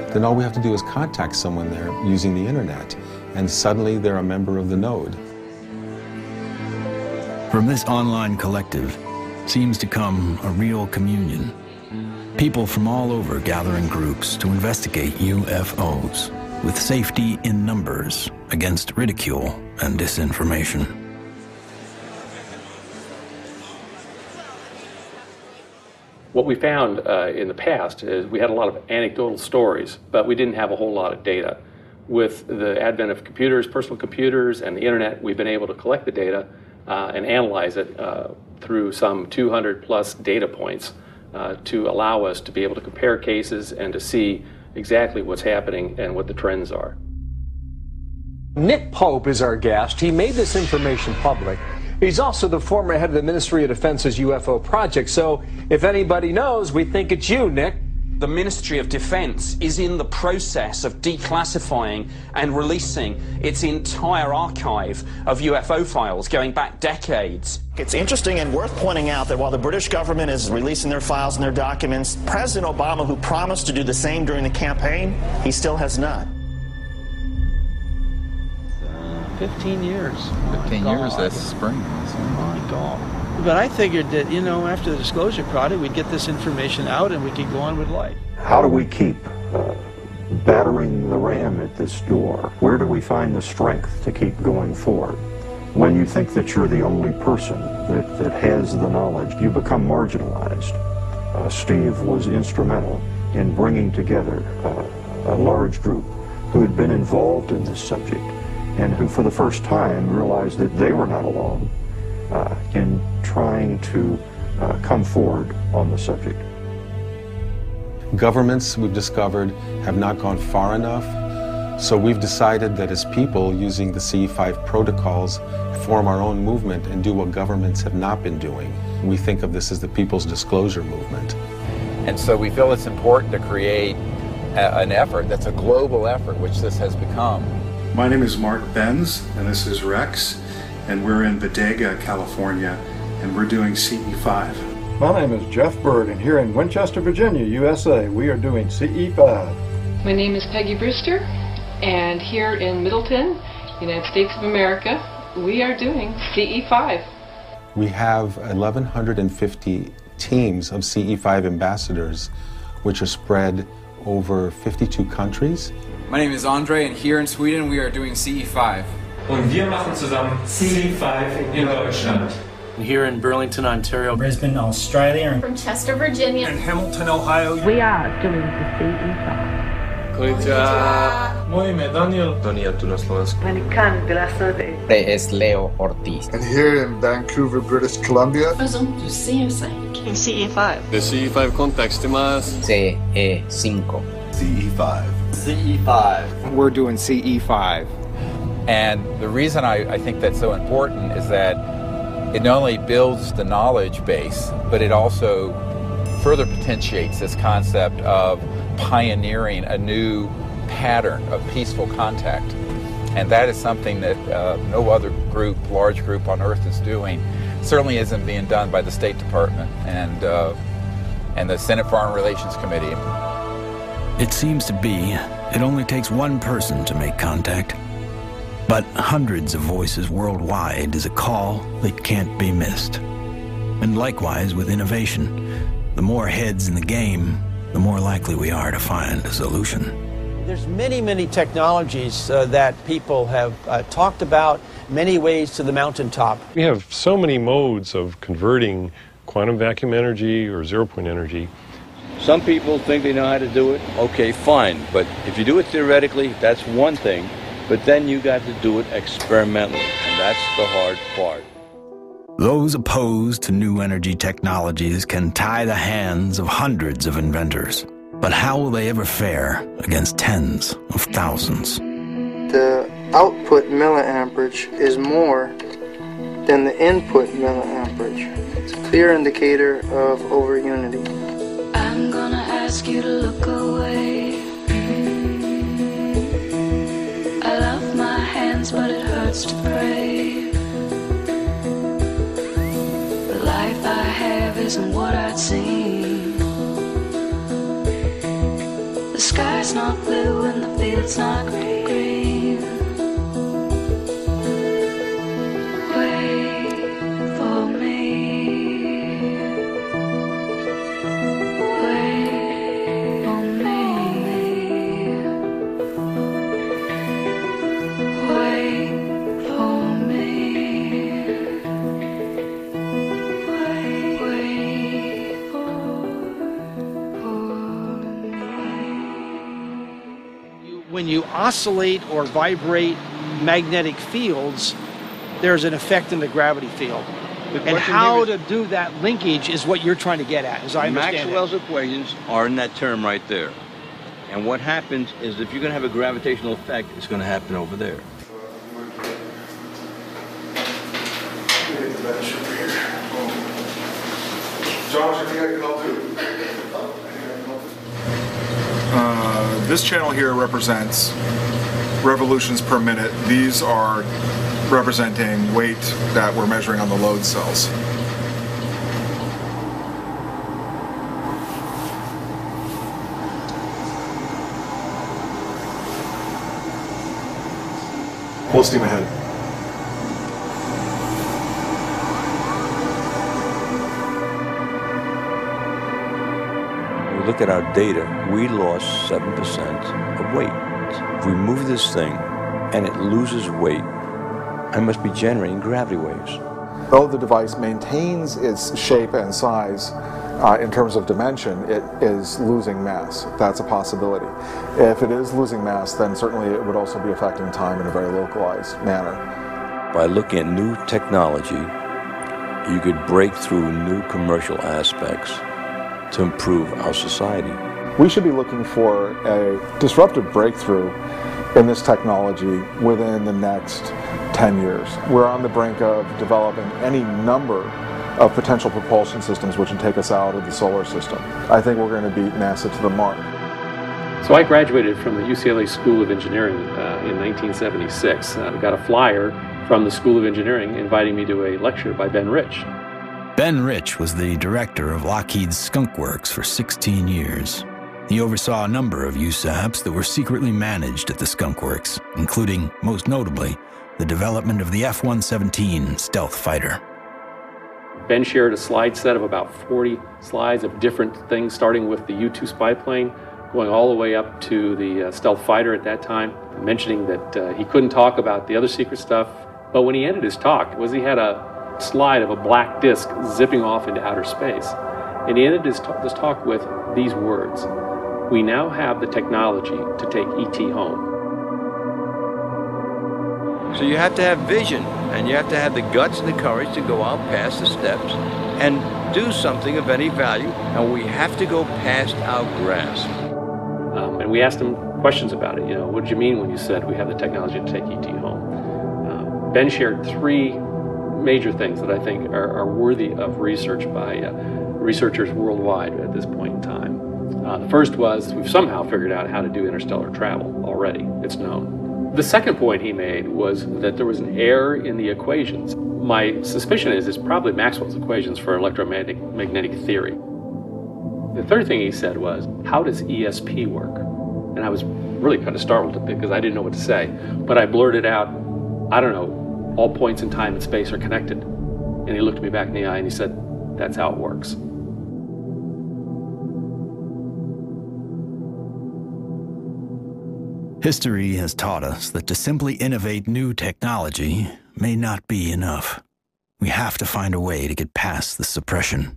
then all we have to do is contact someone there using the internet, and suddenly they're a member of the node. From this online collective seems to come a real communion. People from all over gather in groups to investigate UFOs with safety in numbers against ridicule and disinformation. What we found in the past is we had a lot of anecdotal stories, but we didn't have a whole lot of data. With the advent of computers, personal computers, and the internet, we've been able to collect the data and analyze it through some 200 plus data points to allow us to be able to compare cases and to see exactly what's happening and what the trends are. Nick Pope is our guest. He made this information public. He's also the former head of the Ministry of Defense's UFO project. So if anybody knows, we think it's you, Nick. The Ministry of Defense is in the process of declassifying and releasing its entire archive of UFO files going back decades. It's interesting and worth pointing out that while the British government is releasing their files and their documents, President Obama, who promised to do the same during the campaign, he still has not. 15 years. 15 years this spring. Oh my God. But I figured that, you know, after the disclosure project, we'd get this information out and we could go on with life. How do we keep battering the ram at this door? Where do we find the strength to keep going forward? When you think that you're the only person that has the knowledge, you become marginalized. Steve was instrumental in bringing together a large group who had been involved in this subject and who for the first time realized that they were not alone in trying to come forward on the subject. Governments, we've discovered, have not gone far enough, so we've decided that as people, using the CE5 protocols, form our own movement and do what governments have not been doing. We think of this as the People's Disclosure Movement. And so we feel it's important to create an effort that's a global effort, which this has become. My name is Mark Benz, and this is Rex, and we're in Bodega, California, and we're doing CE5. My name is Jeff Bird, and here in Winchester, Virginia, USA, we are doing CE5. My name is Peggy Brewster, and here in Middleton, United States of America, we are doing CE5. We have 1,150 teams of CE5 ambassadors, which are spread over 52 countries. My name is Andre, and here in Sweden, we are doing CE5. Und wir machen zusammen CE5 in Deutschland. Here in Burlington, Ontario. Brisbane, Australia. From Chester, Virginia. In Hamilton, Ohio. We are doing the CE5. Konnichiwa. Moje ime Daniel. Daniel tu na Slovensku. Es Leo Ortiz. And here in Vancouver, British Columbia. In CE5. The CE5 contacts demas. CE5. CE5. CE5. We're doing CE5. And the reason I think that's so important is that it not only builds the knowledge base, but it also further potentiates this concept of pioneering a new pattern of peaceful contact. And that is something that no other group, large group on Earth is doing. Certainly isn't being done by the State Department and the Senate Foreign Relations Committee. It seems to be it only takes one person to make contact. But hundreds of voices worldwide is a call that can't be missed. And likewise with innovation, the more heads in the game, the more likely we are to find a solution. There's many technologies that people have talked about, many ways to the mountaintop. We have so many modes of converting quantum vacuum energy or zero-point energy. Some people think they know how to do it. Okay, fine. But if you do it theoretically, that's one thing. But then you got to do it experimentally, and that's the hard part. Those opposed to new energy technologies can tie the hands of hundreds of inventors. But how will they ever fare against tens of thousands? The output milliamperage is more than the input milliamperage. It's a clear indicator of overunity. I'm gonna ask you to look away. I love my hands, but it hurts to pray. The life I have isn't what I'd seen. The sky's not blue and the field's not green. When you oscillate or vibrate magnetic fields, there's an effect in the gravity field. And how to do that linkage is what you're trying to get at, as I understand Maxwell's equations are in that term right there. And what happens is if you're going to have a gravitational effect, it's going to happen over there. John, I think I can help too. This channel here represents revolutions per minute. These are representing weight that we're measuring on the load cells. Full steam ahead. Look at our data, we lost 7% of weight. If we move this thing and it loses weight, I must be generating gravity waves. Though the device maintains its shape and size in terms of dimension, it is losing mass. That's a possibility. If it is losing mass, then certainly it would also be affecting time in a very localized manner. By looking at new technology, you could break through new commercial aspects to improve our society. We should be looking for a disruptive breakthrough in this technology within the next 10 years. We're on the brink of developing any number of potential propulsion systems which would take us out of the solar system. I think we're going to beat NASA to the mark. So I graduated from the UCLA School of Engineering in 1976. Got a flyer from the School of Engineering inviting me to a lecture by Ben Rich. Ben Rich was the director of Lockheed's Skunk Works for 16 years. He oversaw a number of USAPs that were secretly managed at the Skunk Works, including, most notably, the development of the F-117 stealth fighter. Ben shared a slide set of about 40 slides of different things, starting with the U-2 spy plane, going all the way up to the stealth fighter at that time, mentioning that he couldn't talk about the other secret stuff. But when he ended his talk, he had a slide of a black disc zipping off into outer space. And he ended this talk with these words: "We now have the technology to take ET home." So you have to have vision, and you have to have the guts and the courage to go out past the steps and do something of any value, and we have to go past our grasp. And we asked him questions about it. What did you mean when you said we have the technology to take ET home? Ben shared three major things that I think are worthy of research by researchers worldwide at this point in time. The first was we've somehow figured out how to do interstellar travel already. It's known. The second point he made was that there was an error in the equations. My suspicion is it's probably Maxwell's equations for electromagnetic theory. The third thing he said was, how does ESP work? And I was really kind of startled because I didn't know what to say. But I blurted out, I don't know, all points in time and space are connected. And he looked me back in the eye and he said, that's how it works. History has taught us that to simply innovate new technology may not be enough. We have to find a way to get past the suppression.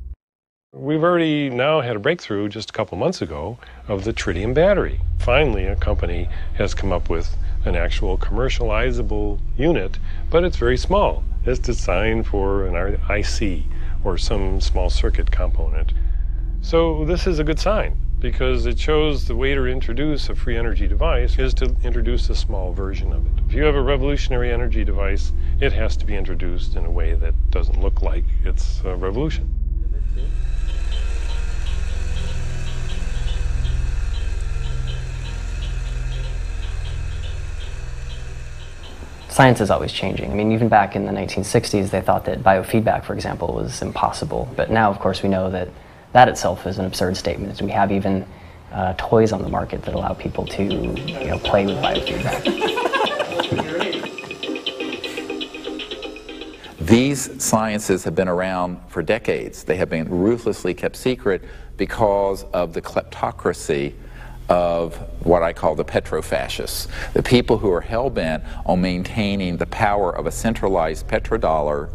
We've already now had a breakthrough just a couple months ago of the tritium battery. Finally, a company has come up with an actual commercializable unit, but it's very small. It's designed for an IC or some small circuit component. So this is a good sign. because it shows the way to introduce a free energy device is to introduce a small version of it. If you have a revolutionary energy device, it has to be introduced in a way that doesn't look like it's a revolution. Science is always changing. I mean, even back in the 1960s, they thought that biofeedback, for example, was impossible. But now, of course, we know that that itself is an absurd statement. We have even toys on the market that allow people to, play with biofeedback. These sciences have been around for decades. They have been ruthlessly kept secret because of the kleptocracy of what I call the petrofascists, the people who are hell-bent on maintaining the power of a centralized petrodollar,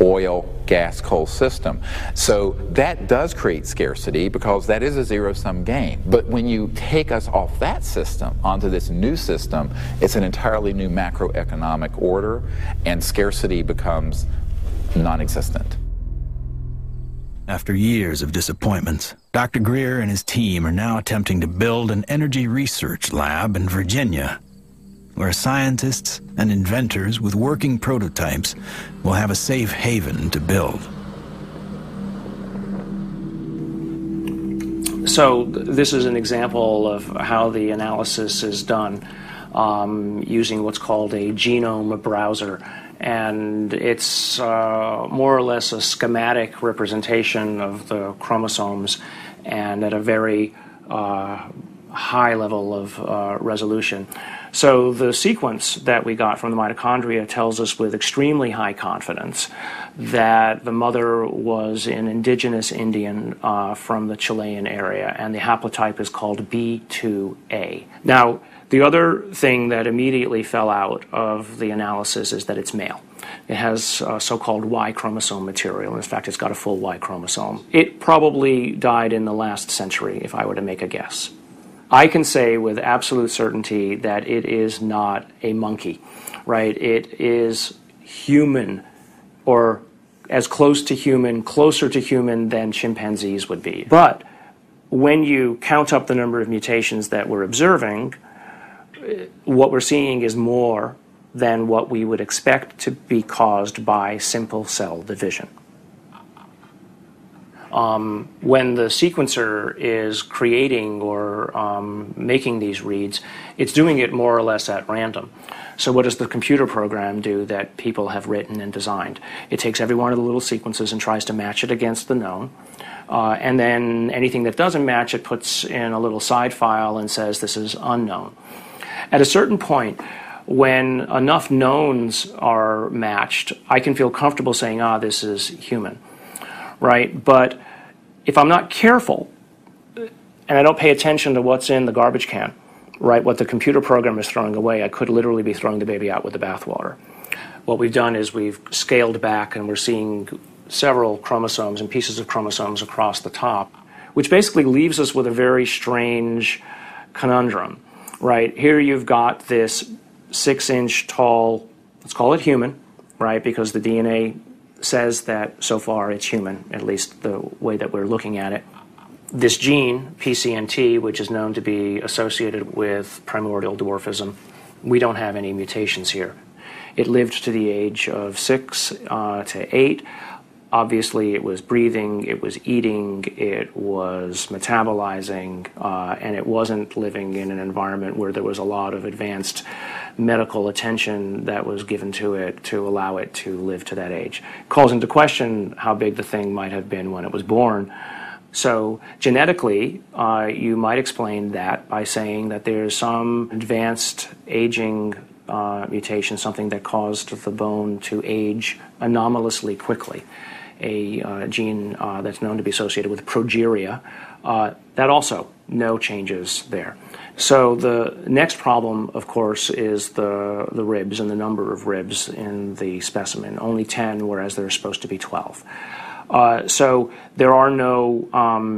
oil, gas, coal system. So that does create scarcity because that is a zero-sum game. But when you take us off that system onto this new system, it's an entirely new macroeconomic order, and scarcity becomes non-existent. After years of disappointments, Dr. Greer and his team are now attempting to build an energy research lab in Virginia, where scientists and inventors with working prototypes will have a safe haven to build. So this is an example of how the analysis is done using what's called a genome browser. And it's more or less a schematic representation of the chromosomes, and at a very high level of resolution. So the sequence that we got from the mitochondria tells us with extremely high confidence that the mother was an indigenous Indian from the Chilean area, and the haplotype is called B2A. Now, the other thing that immediately fell out of the analysis is that it's male. It has so-called Y chromosome material. In fact, it's got a full Y chromosome. It probably died in the last century, if I were to make a guess. I can say with absolute certainty that it is not a monkey, right? It is human, or as close to human, closer to human than chimpanzees would be. But when you count up the number of mutations that we're observing, what we're seeing is more than what we would expect to be caused by simple cell division. When the sequencer is creating or making these reads, it's doing it more or less at random. So what does the computer program do that people have written and designed? It takes every one of the little sequences and tries to match it against the known. And then anything that doesn't match, it puts in a little side file and says this is unknown. At a certain point, when enough knowns are matched, I can feel comfortable saying, this is human, right? But if I'm not careful and I don't pay attention to what's in the garbage can, right, what the computer program is throwing away, I could literally be throwing the baby out with the bathwater. What we've done is we've scaled back, and we're seeing several chromosomes and pieces of chromosomes across the top, which basically leaves us with a very strange conundrum. Right, here you've got this 6-inch tall, let's call it human, right, because the DNA says that so far it's human, at least the way that we're looking at it. This gene, PCNT, which is known to be associated with primordial dwarfism, we don't have any mutations here. It lived to the age of 6 to 8. Obviously, it was breathing, it was eating, it was metabolizing, and it wasn't living in an environment where there was a lot of advanced medical attention that was given to it to allow it to live to that age. It calls into question how big the thing might have been when it was born. So genetically, you might explain that by saying that there's some advanced aging mutation, something that caused the bone to age anomalously quickly. A gene that's known to be associated with progeria, that also no changes there. So the next problem, of course, is the ribs and the number of ribs in the specimen. Only 10, whereas there are supposed to be 12. So there are no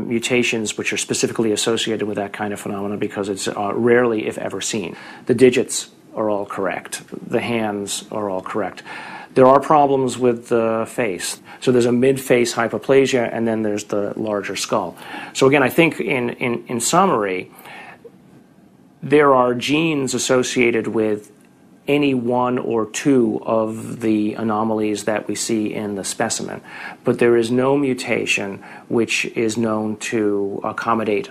mutations which are specifically associated with that kind of phenomenon because it's rarely, if ever, seen. The digits are all correct. The hands are all correct. There are problems with the face. So there's a mid-face hypoplasia, and then there's the larger skull. So again, I think in summary, there are genes associated with any one or two of the anomalies that we see in the specimen, but there is no mutation which is known to accommodate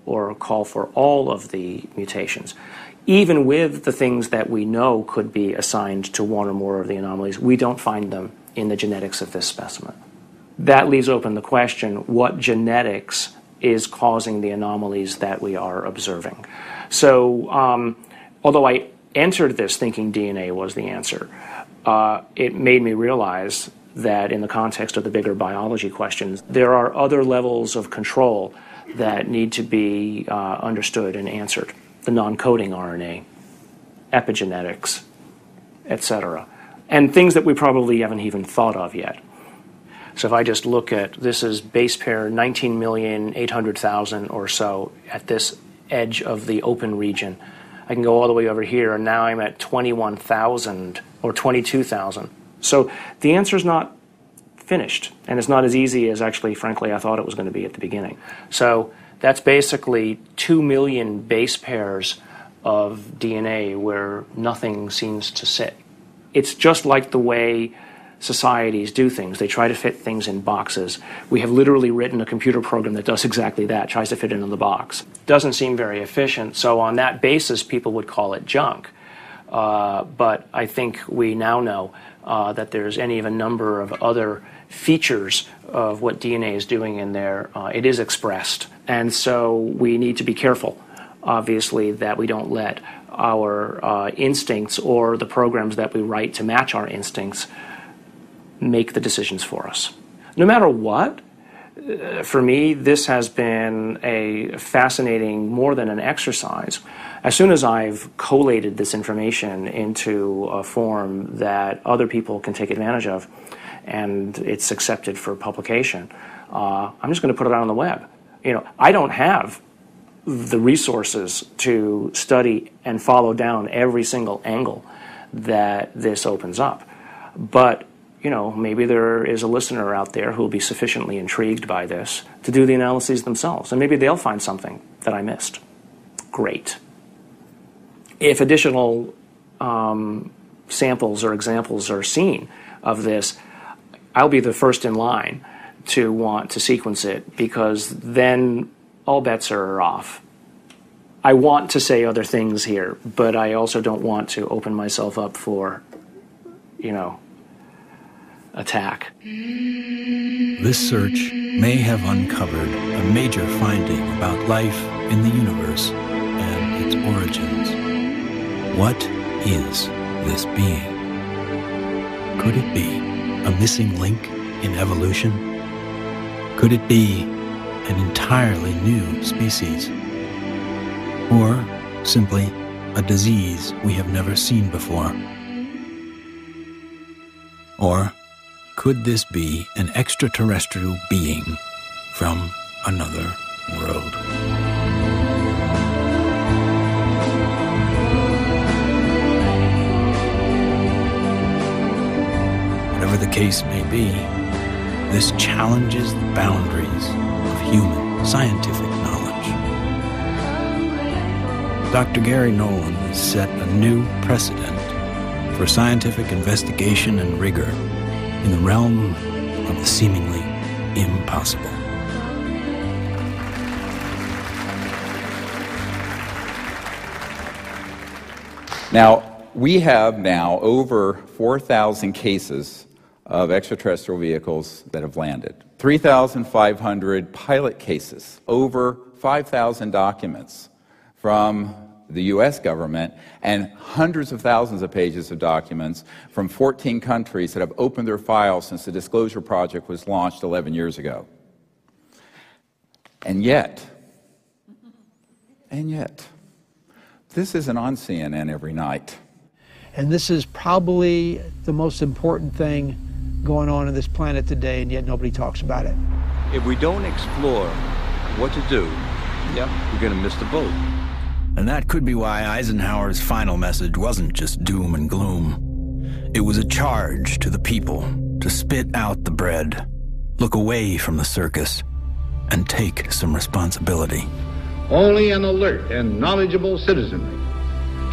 or call for all of the mutations. Even with the things that we know could be assigned to one or more of the anomalies, we don't find them in the genetics of this specimen. That leaves open the question, what genetics is causing the anomalies that we are observing? So, although I entered this thinking DNA was the answer, it made me realize that in the context of the bigger biology questions, there are other levels of control that need to be understood and answered. The non-coding RNA, epigenetics, etc. And things that we probably haven't even thought of yet. So if I just look at, this is base pair 19,800,000 or so at this edge of the open region. I can go all the way over here, and now I'm at 21,000 or 22,000. So the answer is not finished, and it's not as easy as actually, frankly, I thought it was going to be at the beginning. So that's basically 2 million base pairs of DNA where nothing seems to sit. It's just like the way societies do things. They try to fit things in boxes. We have literally written a computer program that does exactly that, tries to fit it in the box. Doesn't seem very efficient, so on that basis people would call it junk. But I think we now know that there's any of a number of other features of what DNA is doing in there. It is expressed, and so we need to be careful, obviously, that we don't let our instincts or the programs that we write to match our instincts make the decisions for us. No matter what, for me, this has been a fascinating, more than an exercise. As soon as I've collated this information into a form that other people can take advantage of, and it's accepted for publication, I'm just going to put it out on the web. You know, I don't have the resources to study and follow down every single angle that this opens up. But you know, maybe there is a listener out there who will be sufficiently intrigued by this to do the analyses themselves, and maybe they'll find something that I missed. Great. If additional samples or examples are seen of this, I'll be the first in line to want to sequence it, because then all bets are off. I want to say other things here, but I also don't want to open myself up for, you know, attack. This search may have uncovered a major finding about life in the universe and its origins. What is this being? Could it be a missing link in evolution? Could it be an entirely new species? Or simply a disease we have never seen before? Or could this be an extraterrestrial being from another world? Whatever the case may be, this challenges the boundaries of human scientific knowledge. Dr. Gary Nolan has set a new precedent for scientific investigation and rigor in the realm of the seemingly impossible. Now, we have now over 4,000 cases of extraterrestrial vehicles that have landed, 3,500 pilot cases, over 5,000 documents from the U.S. government, and hundreds of thousands of pages of documents from 14 countries that have opened their files since the Disclosure Project was launched 11 years ago. And yet, this isn't on CNN every night. And this is probably the most important thing going on this planet today, and yet nobody talks about it. If we don't explore what to do, we're going to miss the boat. And that could be why Eisenhower's final message wasn't just doom and gloom. it was a charge to the people to spit out the bread, look away from the circus, and take some responsibility. Only an alert and knowledgeable citizenry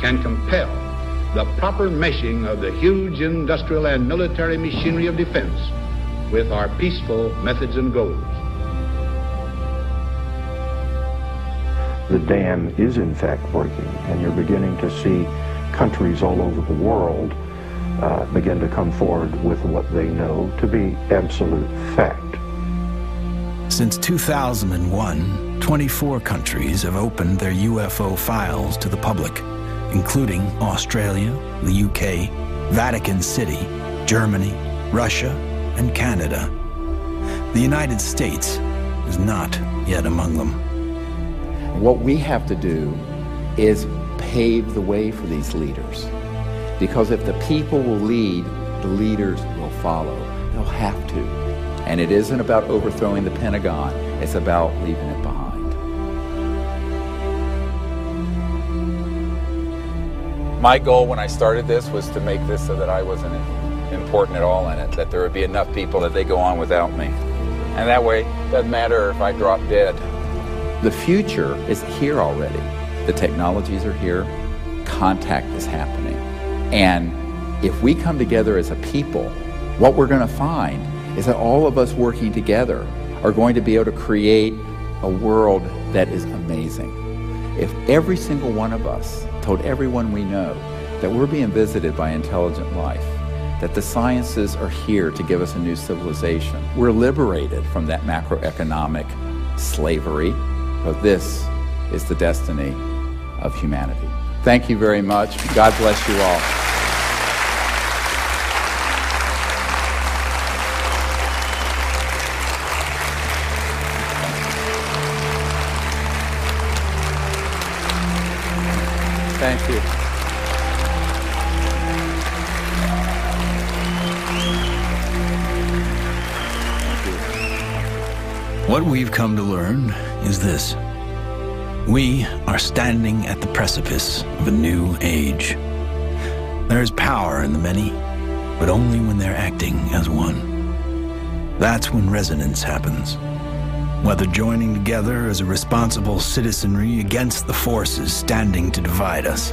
can compel the proper meshing of the huge industrial and military machinery of defense with our peaceful methods and goals. The dam is in fact breaking, and you're beginning to see countries all over the world begin to come forward with what they know to be absolute fact. Since 2001, 24 countries have opened their UFO files to the public, including Australia, the UK, Vatican City, Germany, Russia, and Canada. The United States is not yet among them. What we have to do is pave the way for these leaders. Because if the people will lead, the leaders will follow. They'll have to. And it isn't about overthrowing the Pentagon, it's about leaving it behind. My goal when I started this was to make this so that I wasn't important at all in it, that there would be enough people that they go on without me. And that way, it doesn't matter if I drop dead. The future is here already. The technologies are here, contact is happening. And if we come together as a people, what we're going to find is that all of us working together are going to be able to create a world that is amazing. If every single one of us told everyone we know that we're being visited by intelligent life, that the sciences are here to give us a new civilization, we're liberated from that macroeconomic slavery, but this is the destiny of humanity. Thank you very much. God bless you all. Thank you. What we've come to learn is this. We are standing at the precipice of a new age. There is power in the many, but only when they're acting as one. That's when resonance happens. Whether joining together as a responsible citizenry against the forces standing to divide us,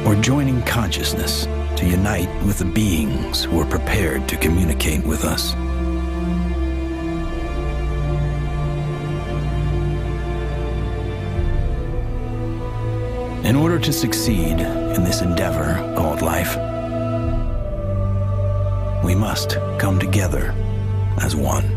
or joining consciousness to unite with the beings who are prepared to communicate with us. In order to succeed in this endeavor called life, we must come together as one.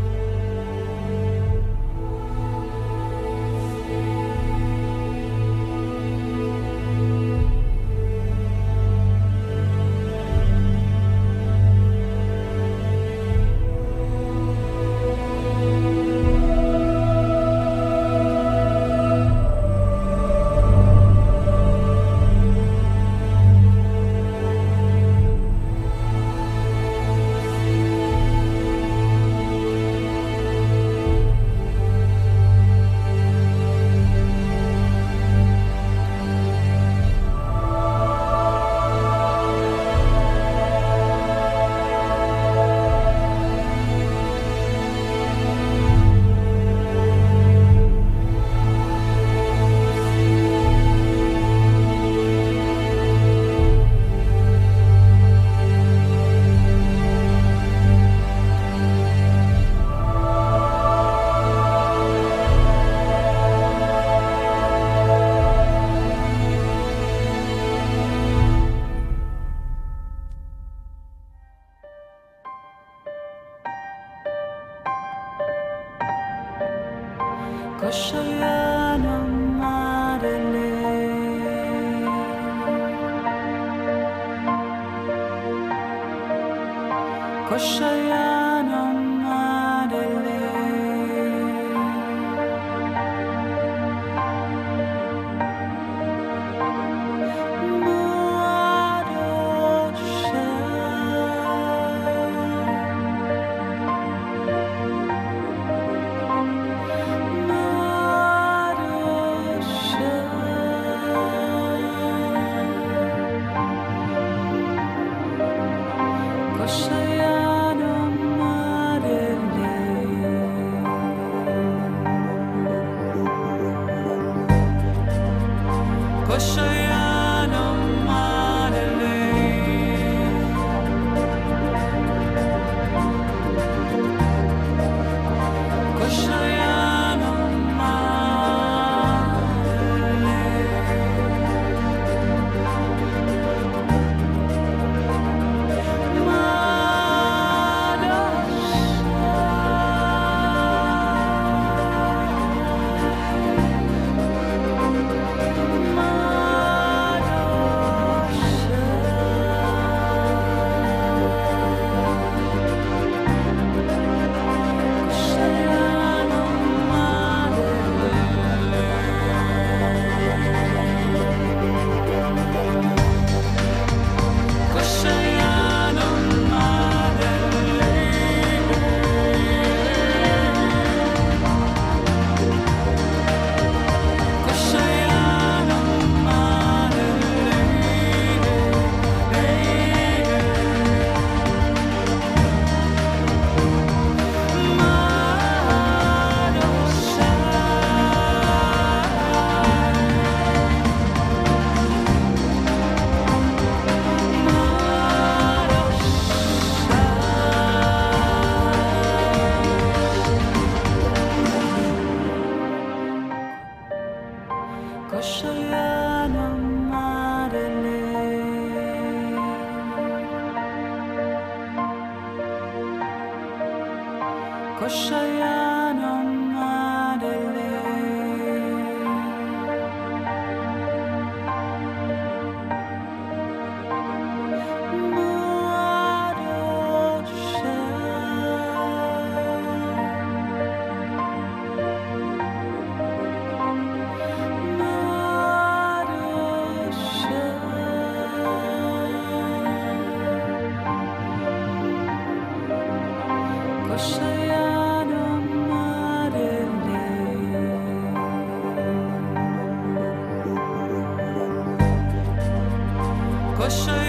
Koşa